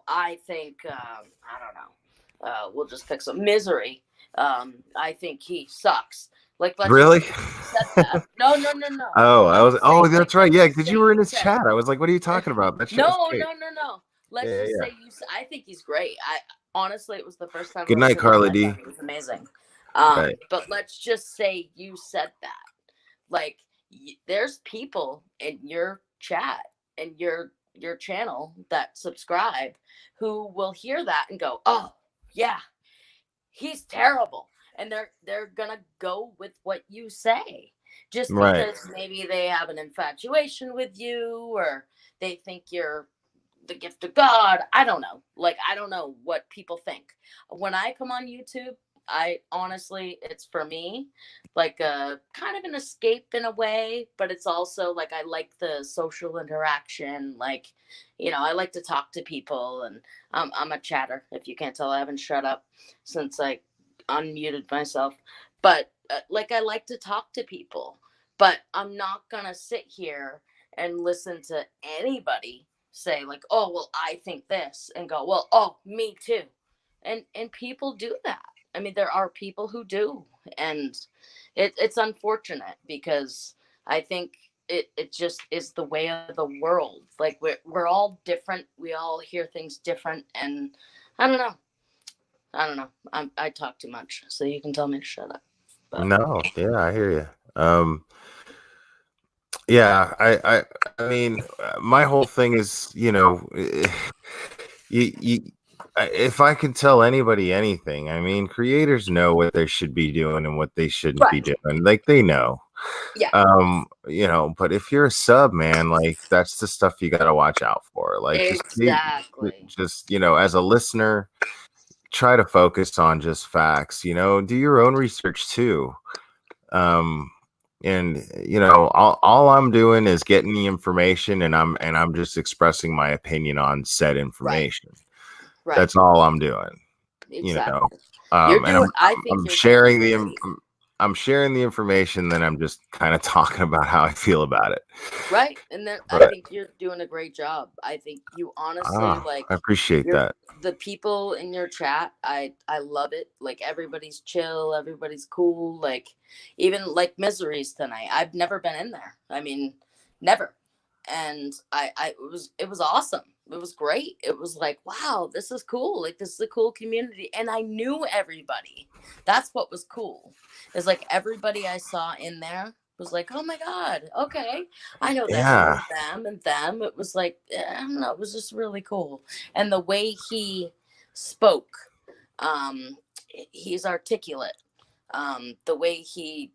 I think I don't know. We'll just pick some Misery. I think he sucks. Like, let's just really. say you said that. No, no, no, no. Oh, I I'm was. just Oh, saying, that's like, right. let's Yeah, just because say you were in you his said. chat. I was like, "What are you talking about? That shit was No, great." no, no, no. Let's Yeah, just yeah. say I think he's great. I honestly, it was the first time I Good night, listened to him. Carla I thought D. he was amazing. Right. But let's just say you said that. Like, there's people in your chat and your channel that subscribe who will hear that and go, "Oh, yeah, he's terrible," and they're gonna go with what you say just Right. because maybe they have an infatuation with you, or they think you're the gift of God. I don't know. Like, I don't know what people think. When I come on YouTube, I honestly, it's for me like a kind of an escape in a way, but it's also like I like the social interaction. Like, I like to talk to people, and I'm a chatter. If you can't tell, I haven't shut up since I unmuted myself. But like, I like to talk to people, but I'm not gonna sit here and listen to anybody say like, oh well, I think this, and go, well, oh, me too. And people do that. I mean, there are people who do, and it's unfortunate because I think it just is the way of the world. Like, we're all different, we all hear things different, and I don't know. I talk too much, so you can tell me to shut up. But No, yeah, I hear you. Yeah, I mean, my whole thing is, you if I could tell anybody anything, I mean, creators know what they should be doing and what they shouldn't be Right. doing. Like they know. Yeah. But if you're a sub, man, like that's the stuff you got to watch out for. Like Exactly. as a listener, try to focus on just facts, do your own research too. And all I'm doing is getting the information, and I'm just expressing my opinion on said information. Right. That's all I'm doing. Exactly. And I think I'm you're sharing doing great. I'm sharing the information, then I'm just kind of talking about how I feel about it. Right. And then I But think you're doing a great job. I think you honestly I appreciate that. the people in your chat, I love it. Like everybody's chill, everybody's cool. Like even like Miseries tonight. I've never been in there. I mean, never. And it was awesome. It was great. It was like, wow, this is cool. Like this is a cool community. And I knew everybody. That's what was cool. Is like everybody I saw in there was like, oh my God, okay. I know them Yeah. and them and them. It was like, I don't know, it was just really cool. And the way he spoke, he's articulate. The way he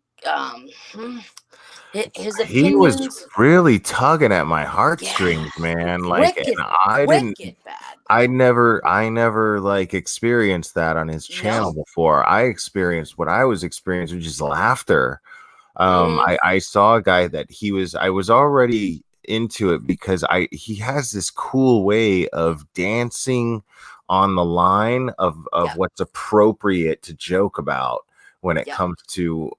his He was opinions, really tugging at my heartstrings, man. Like, and wicked bad. I never like experienced that on his channel before. I experienced what I was experiencing, which is laughter. I saw a guy that I was already into it because he has this cool way of dancing on the line of what's appropriate to joke about when it comes to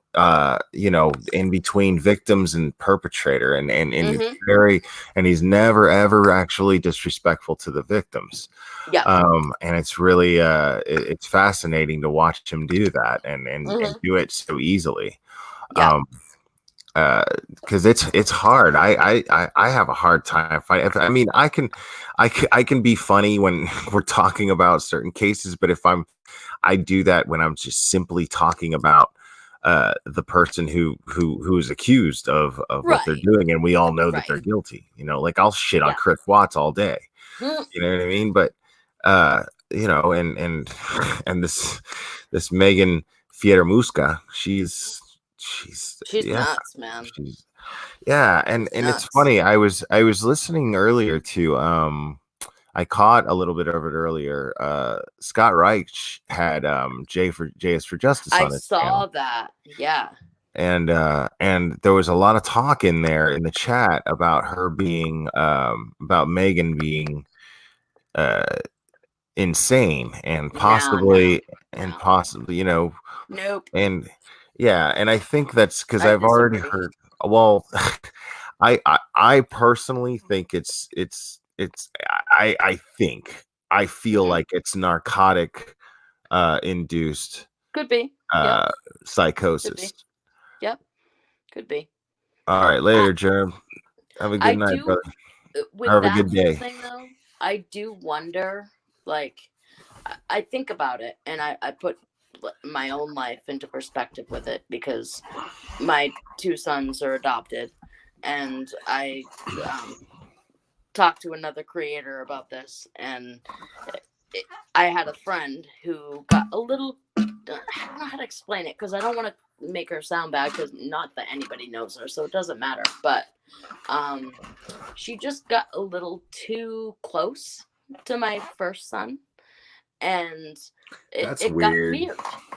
in between victims and perpetrator, and it's very, and he's never ever actually disrespectful to the victims. And it's really it's fascinating to watch him do that and do it so easily. Because it's hard. I have a hard time fighting. I mean, I can be funny when we're talking about certain cases, but I do that when I'm just simply talking about the person who is accused of what they're doing, and we all know that they're guilty. Like I'll shit on Chris Watts all day. You know what I mean? But and this Megan Fierramusca, she's nuts, man. And it's funny. I was listening earlier to I caught a little bit of it earlier. Scott Reich had J is for Justice on his channel. I saw that. Yeah. And there was a lot of talk in there in the chat about her being about Megan being insane and possibly nope. And and I think that's because I've already heard. Well, I personally think I feel like it's narcotic induced. Could be. Psychosis. Yep. Could be. All right, later, Jerem. Have a good night, brother. Have a good day. Thing, though, I do wonder, like, I think about it, and I put my own life into perspective with it, because my two sons are adopted, and I talked to another creator about this, and I had a friend who got a little, I don't know how to explain it, because I don't want to make her sound bad, because not that anybody knows her, so it doesn't matter, but she just got a little too close to my first son, and it got weird.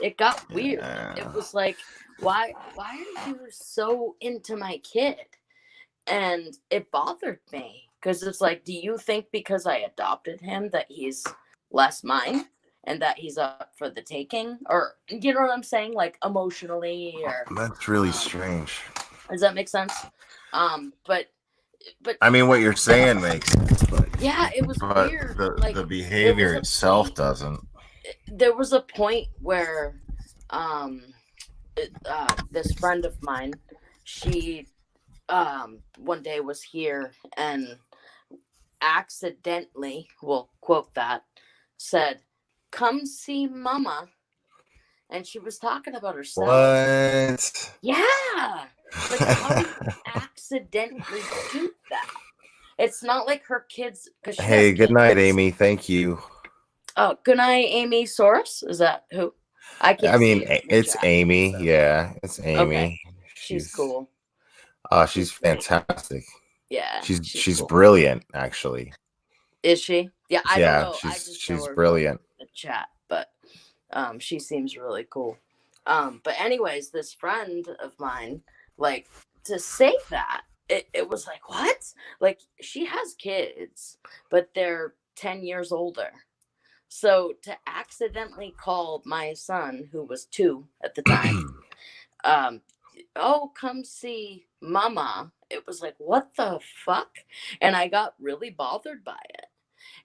It got weird. It was like, why are you so into my kid? And it bothered me, because it's like, do you think because I adopted him that he's less mine and that he's up for the taking? Or you know what I'm saying, like emotionally? Or that's really strange. Does that make sense? But I mean, what you're saying makes sense, but yeah, it was weird. The behavior itself doesn't. There was a point where this friend of mine, she one day was here and accidentally, we'll quote that, said, "Come see mama," and she was talking about herself. What? Yeah. Like, how do you accidentally do that? It's not like her kids. Hey, good night, Amy. Thank you. Oh, good night, Amy Soros. Is that who? I I can't see mean, it in the it's chat. Amy. So Yeah, it's okay, Amy. she's She's cool. she's She's great. fantastic. Yeah, she's She's cool. brilliant, actually. Is she? Yeah, I don't Yeah, know. I just know she's her from brilliant. the chat, but she seems really cool. But anyways, this friend of mine, like, to say that, it was like, what? Like, she has kids, but they're 10 years older. So to accidentally call my son, who was 2 at the time, um, oh, come see mama. It was like, what the fuck? And I got really bothered by it.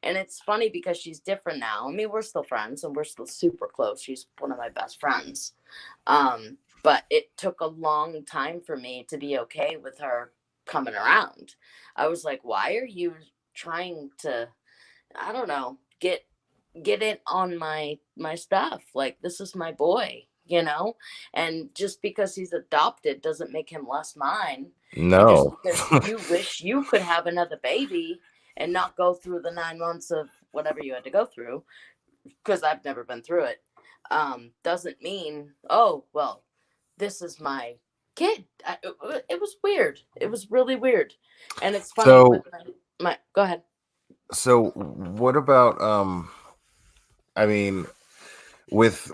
And it's funny because she's different now. I mean, we're still friends and we're still super close. She's one of my best friends. But it took a long time for me to be okay with her coming around. I was like, why are you trying to, I don't know, get it on my stuff? Like, this is my boy, you know? And just because he's adopted doesn't make him less mine. And just No. because you wish you could have another baby and not go through the 9 months of whatever you had to go through, because I've never been through it, doesn't mean, oh, well, this is my kid. It was weird. It was really weird. And it's funny with So my go ahead. so what about I mean, with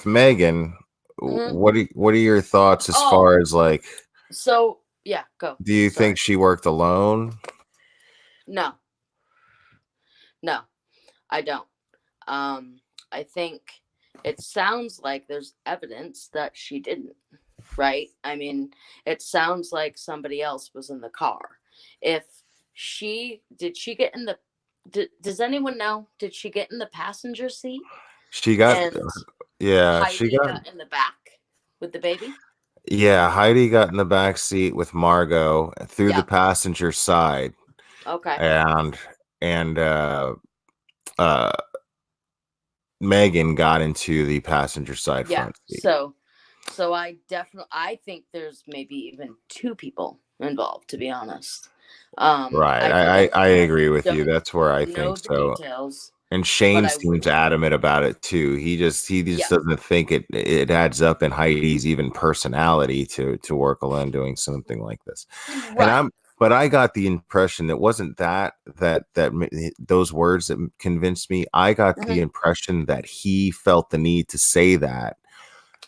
Megan, Hmm. what are your thoughts as Oh, far as like, so yeah, go. do you Sorry. think she worked alone? No, no, I don't. Um, I think it sounds like there's evidence that she didn't, right? I mean, it sounds like somebody else was in the car. If she get in the, does anyone know? Did she get in the passenger seat She got and yeah, she Heidi got got in the back with the baby? yeah, Heidi got in the back seat with Margot through the Yep. passenger side, Okay. and and uh Megan got into the passenger side Yeah. front seat. So I think there's maybe even 2 people involved, to be honest. Right. I don't I I agree with you. don't That's where I know think the so. details, And but Shane I seems wouldn't. adamant about it too. He just Yeah. doesn't think it adds up in Heidi's even personality to work alone doing something like this. And Right. I'm but I got the impression that wasn't those words that convinced me. I got the Hmm. impression that he felt the need to say that,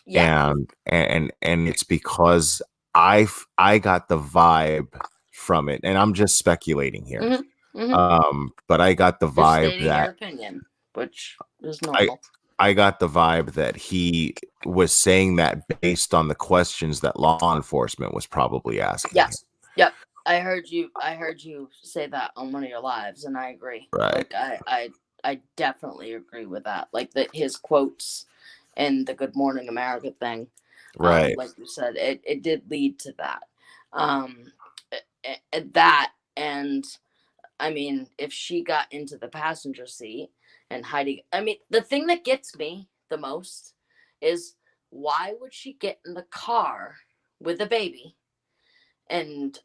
Yeah. and it's because I got the vibe from it, and I'm just speculating here. Hmm. Hmm. But I got the Just vibe stating your that opinion, which is I normal. I got the vibe that he was saying that based on the questions that law enforcement was probably asking him. Yes. Yep. I heard you say that on one of your lives, and I agree. Right. Like I definitely agree with that. Like his quotes and the Good Morning America thing. Right. Like you said, it did lead to that. Um that, and I mean, if she got into the passenger seat and Heidi, I mean, the thing that gets me the most is, why would she get in the car with the baby and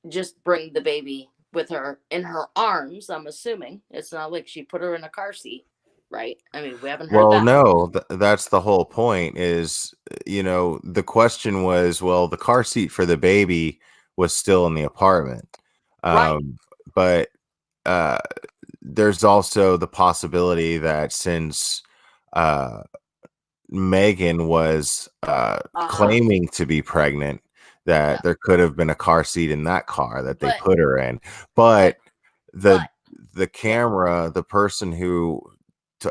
just bring the baby with her in her arms? I'm assuming it's not like she put her in a car seat, right? I mean, we haven't heard Well, that. no, that's the whole point is, the question was, well, the car seat for the baby was still in the apartment. Right. Um, but uh, there's also the possibility that since uh, Megan was Uh-huh. claiming to be pregnant, Yeah. that there could have been a car seat in that car that they But put her in. but But the but the yeah. camera, the person who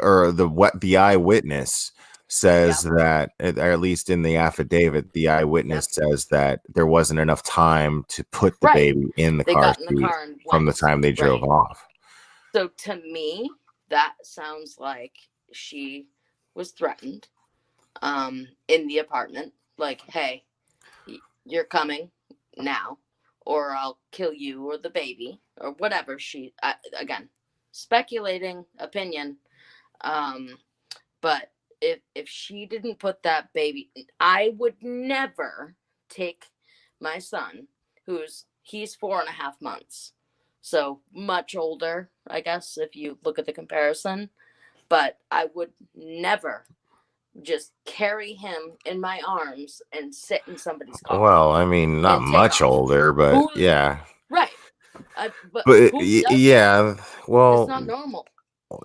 or the eyewitness says Yep. that, or at least in the affidavit, the eyewitness Yep. says that there wasn't enough time to put the Right. baby in the They car got in the seat car and from the went. time they drove Right. off. So to me, that sounds like she was threatened in the apartment, like, hey, you're coming now, or I'll kill you or the baby or whatever. Again, speculating opinion. Um, but if she didn't put that baby, I would never take my son, he's 4.5 months. So much older, I guess, if you look at the comparison. But I would never just carry him in my arms and sit in somebody's car Well, I mean, not and take much off. older, but Who? yeah. Right. But But who does that? yeah, It's well, not normal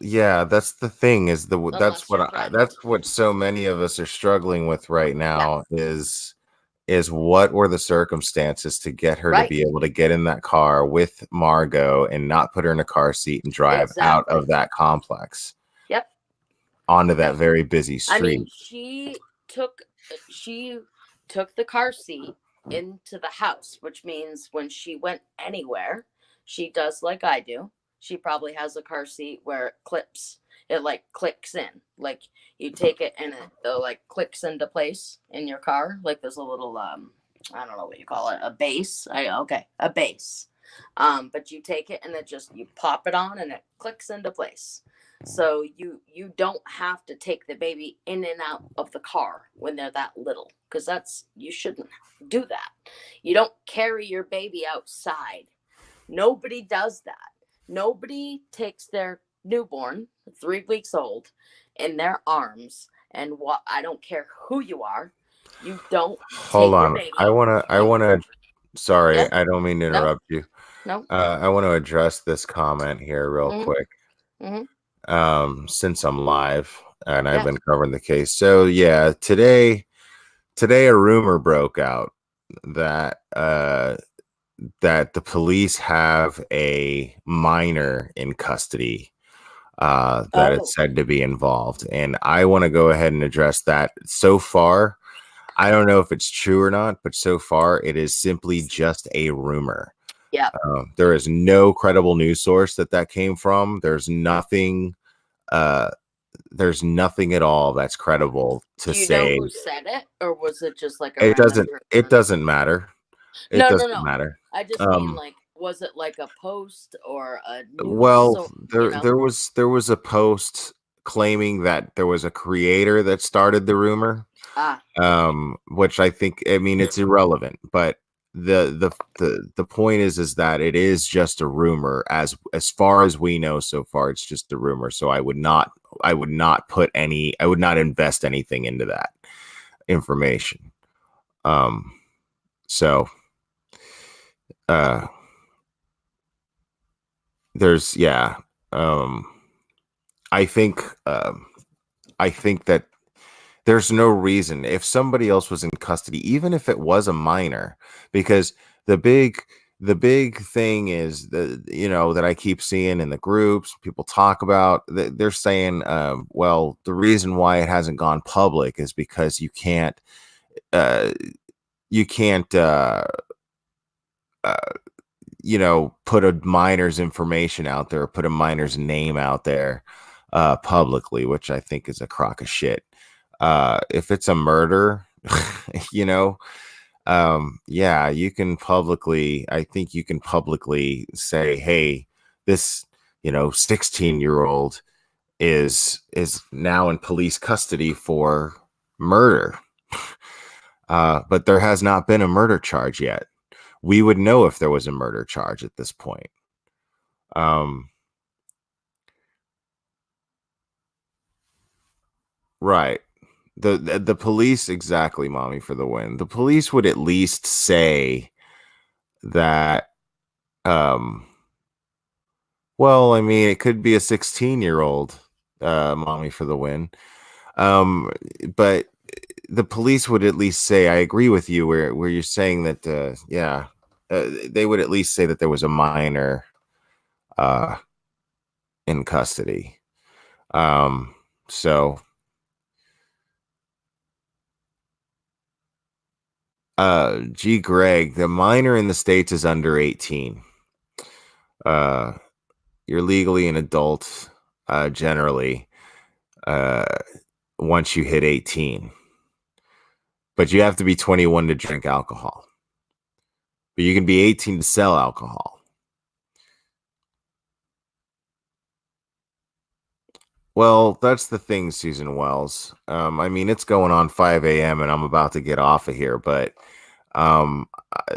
yeah, that's the thing is unless you're pregnant. that's what so many of us are struggling with right now is what were the circumstances to get her to Right. be able to get in that car with Margot and not put her in a car seat and drive out Exactly. of that complex Yep. onto that very busy I mean, street. she took the car seat into the house, which means when she went anywhere, she does like I do. She probably has a car seat where it clips. It like clicks in. Like you take it and it like clicks into place in your car. Like there's a little I don't know what you call it, a base. A base. But you take it and it just you pop it on and it clicks into place. So you don't have to take the baby in and out of the car when they're that little, because that's you shouldn't do that. You don't carry your baby outside. Nobody does that. Nobody takes their newborn, 3 weeks old, in their arms and what I don't care who you are. You don't Hold take your on. baby. I wanna sorry, Yeah. I don't mean to No. interrupt you. No. I want to address this comment here real Mm-hmm. quick. Mm-hmm. Since I'm live and I've Yeah. been covering the case. So yeah, today a rumor broke out that that the police have a minor in custody that Oh. it's said to be involved. And I want to go ahead and address that. So far, I don't know if it's true or not, but so far it is simply just a rumor. Yeah. There is no credible news source that came from. Uh, there's nothing at all that's credible to Do you know say. who said it, or was it just like a It random doesn't. It person? doesn't matter. It No, no, doesn't no. matter. I just mean like, was it like a post or a news? Well, So you know. there was a post claiming that there was a creator that started the rumor, Ah. which I think, I mean, it's irrelevant, but the point is that it is just a rumor. As far as we know so far, it's just a rumor. So I would not invest anything into that information. So uh there's yeah. Um I think that there's no reason if somebody else was in custody, even if it was a minor, because the big thing is that I keep seeing in the groups people talk about, they're saying, well, the reason why it hasn't gone public is because uh, you can't uh, put a minor's information out there, or put a minor's name out there publicly, which I think is a crock of shit. If it's a murder, you know, yeah, I think you can publicly say, hey, this, 16-year-old is now in police custody for murder. But there has not been a murder charge yet. We would know if there was a murder charge at this point. Right. The police, exactly, mommy for the win. The police would at least say that, well, I mean, it could be a 16-year-old, mommy for the win. But the police would at least say, I agree with you where you're saying that, yeah, they would at least say that there was a minor uh in custody. So G Greg, the minor in the States is under 18. Uh you're legally an adult generally uh once you hit 18. But you have to be 21 to drink alcohol. But you can be 18 to sell alcohol. Well, that's the thing, Susan Wells. I mean, it's going on 5 a.m. and I'm about to get off of here, but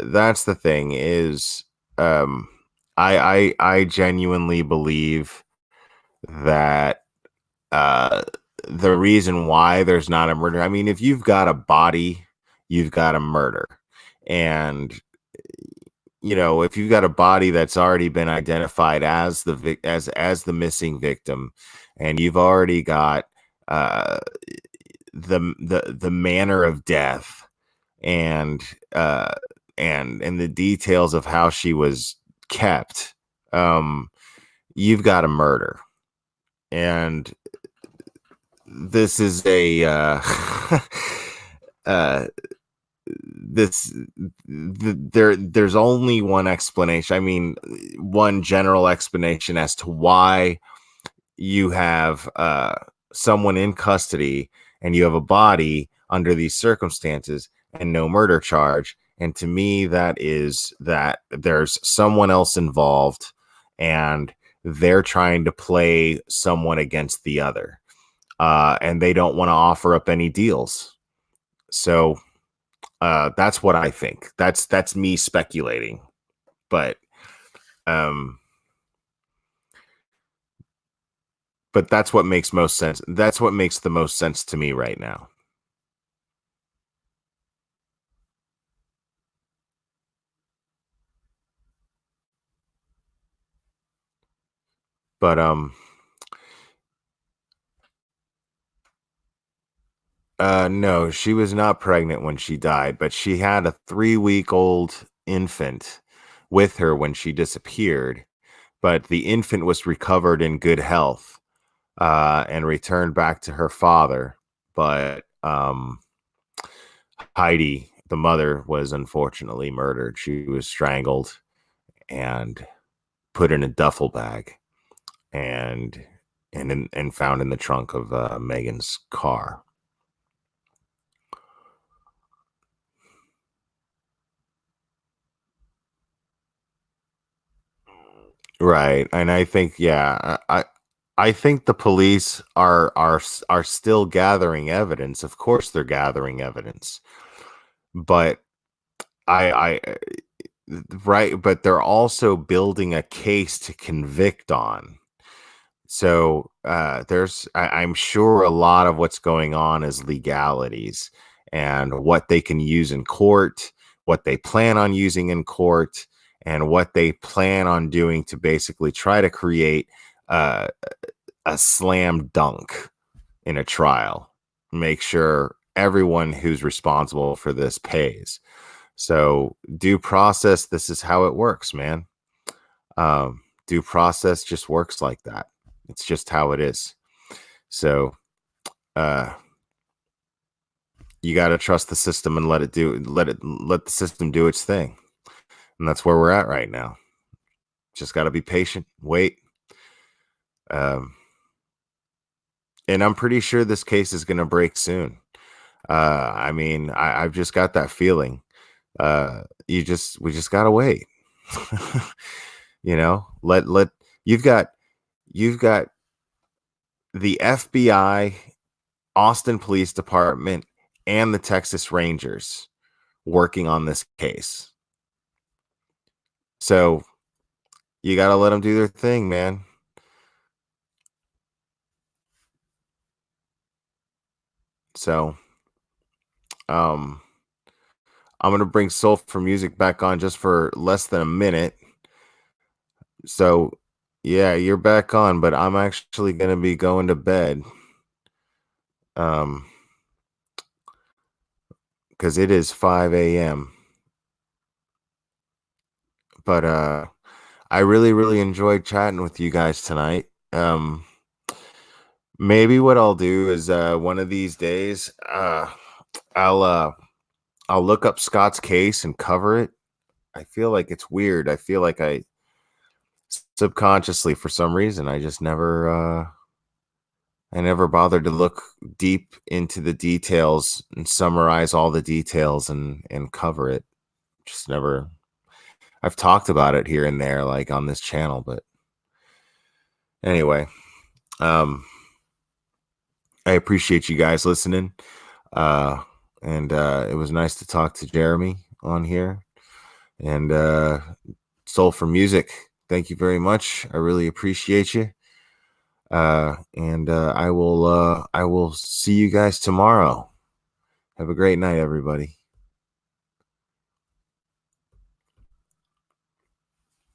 that's the thing is, um, I genuinely believe that the reason why there's not a murder, I mean, if you've got a body, you've got a murder. And if you've got a body that's already been identified as the missing victim, and you've already got uh the manner of death, and uh and the details of how she was kept, you've got a murder. And this is a uh there's only one explanation. I mean, one general explanation as to why you have someone in custody and you have a body under these circumstances and no murder charge. And to me, that is that there's someone else involved, and they're trying to play someone against the other, and they don't want to offer up any deals. So that's what I think. That's me speculating, but that's what makes most sense. That's what makes the most sense to me right now. But no, she was not pregnant when she died, but she had a 3-week-old infant with her when she disappeared. But the infant was recovered in good health and returned back to her father. But Heidi, the mother, was unfortunately murdered. She was strangled and put in a duffel bag and found in the trunk of Megan's car. Right. And I think, yeah, I think the police are still gathering evidence. Of course they're gathering evidence. But I right, but they're also building a case to convict on. So I'm sure a lot of what's going on is legalities and what they can use in court, what they plan on using in court, and what they plan on doing to basically try to create a slam dunk in a trial. Make sure everyone who's responsible for this pays. So due process, this is how it works, man. Due process just works like that. It's just how it is. So you got to trust the system and let the system do its thing. And that's where we're at right now. Just got to be patient, wait. And I'm pretty sure this case is going to break soon. I mean, I've just got that feeling. We just got to wait. You've got the FBI, Austin Police Department, and the Texas Rangers working on this case. So you got to let them do their thing, man. So I'm going to bring Soul for Music back on just for less than a minute. So yeah, you're back on, but I'm actually going to be going to bed. Because it is 5 a.m. But I really, really enjoyed chatting with you guys tonight. Maybe what I'll do is one of these days, I'll look up Scott's case and cover it. I feel like it's weird. I feel like I subconsciously, for some reason, I just never bothered to look deep into the details and summarize all the details and cover it. Just never. I've talked about it here and there, like on this channel, but anyway, I appreciate you guys listening. And it was nice to talk to Jeremy on here, and Soul for Music. Thank you very much. I really appreciate you. And I will see you guys tomorrow. Have a great night, everybody.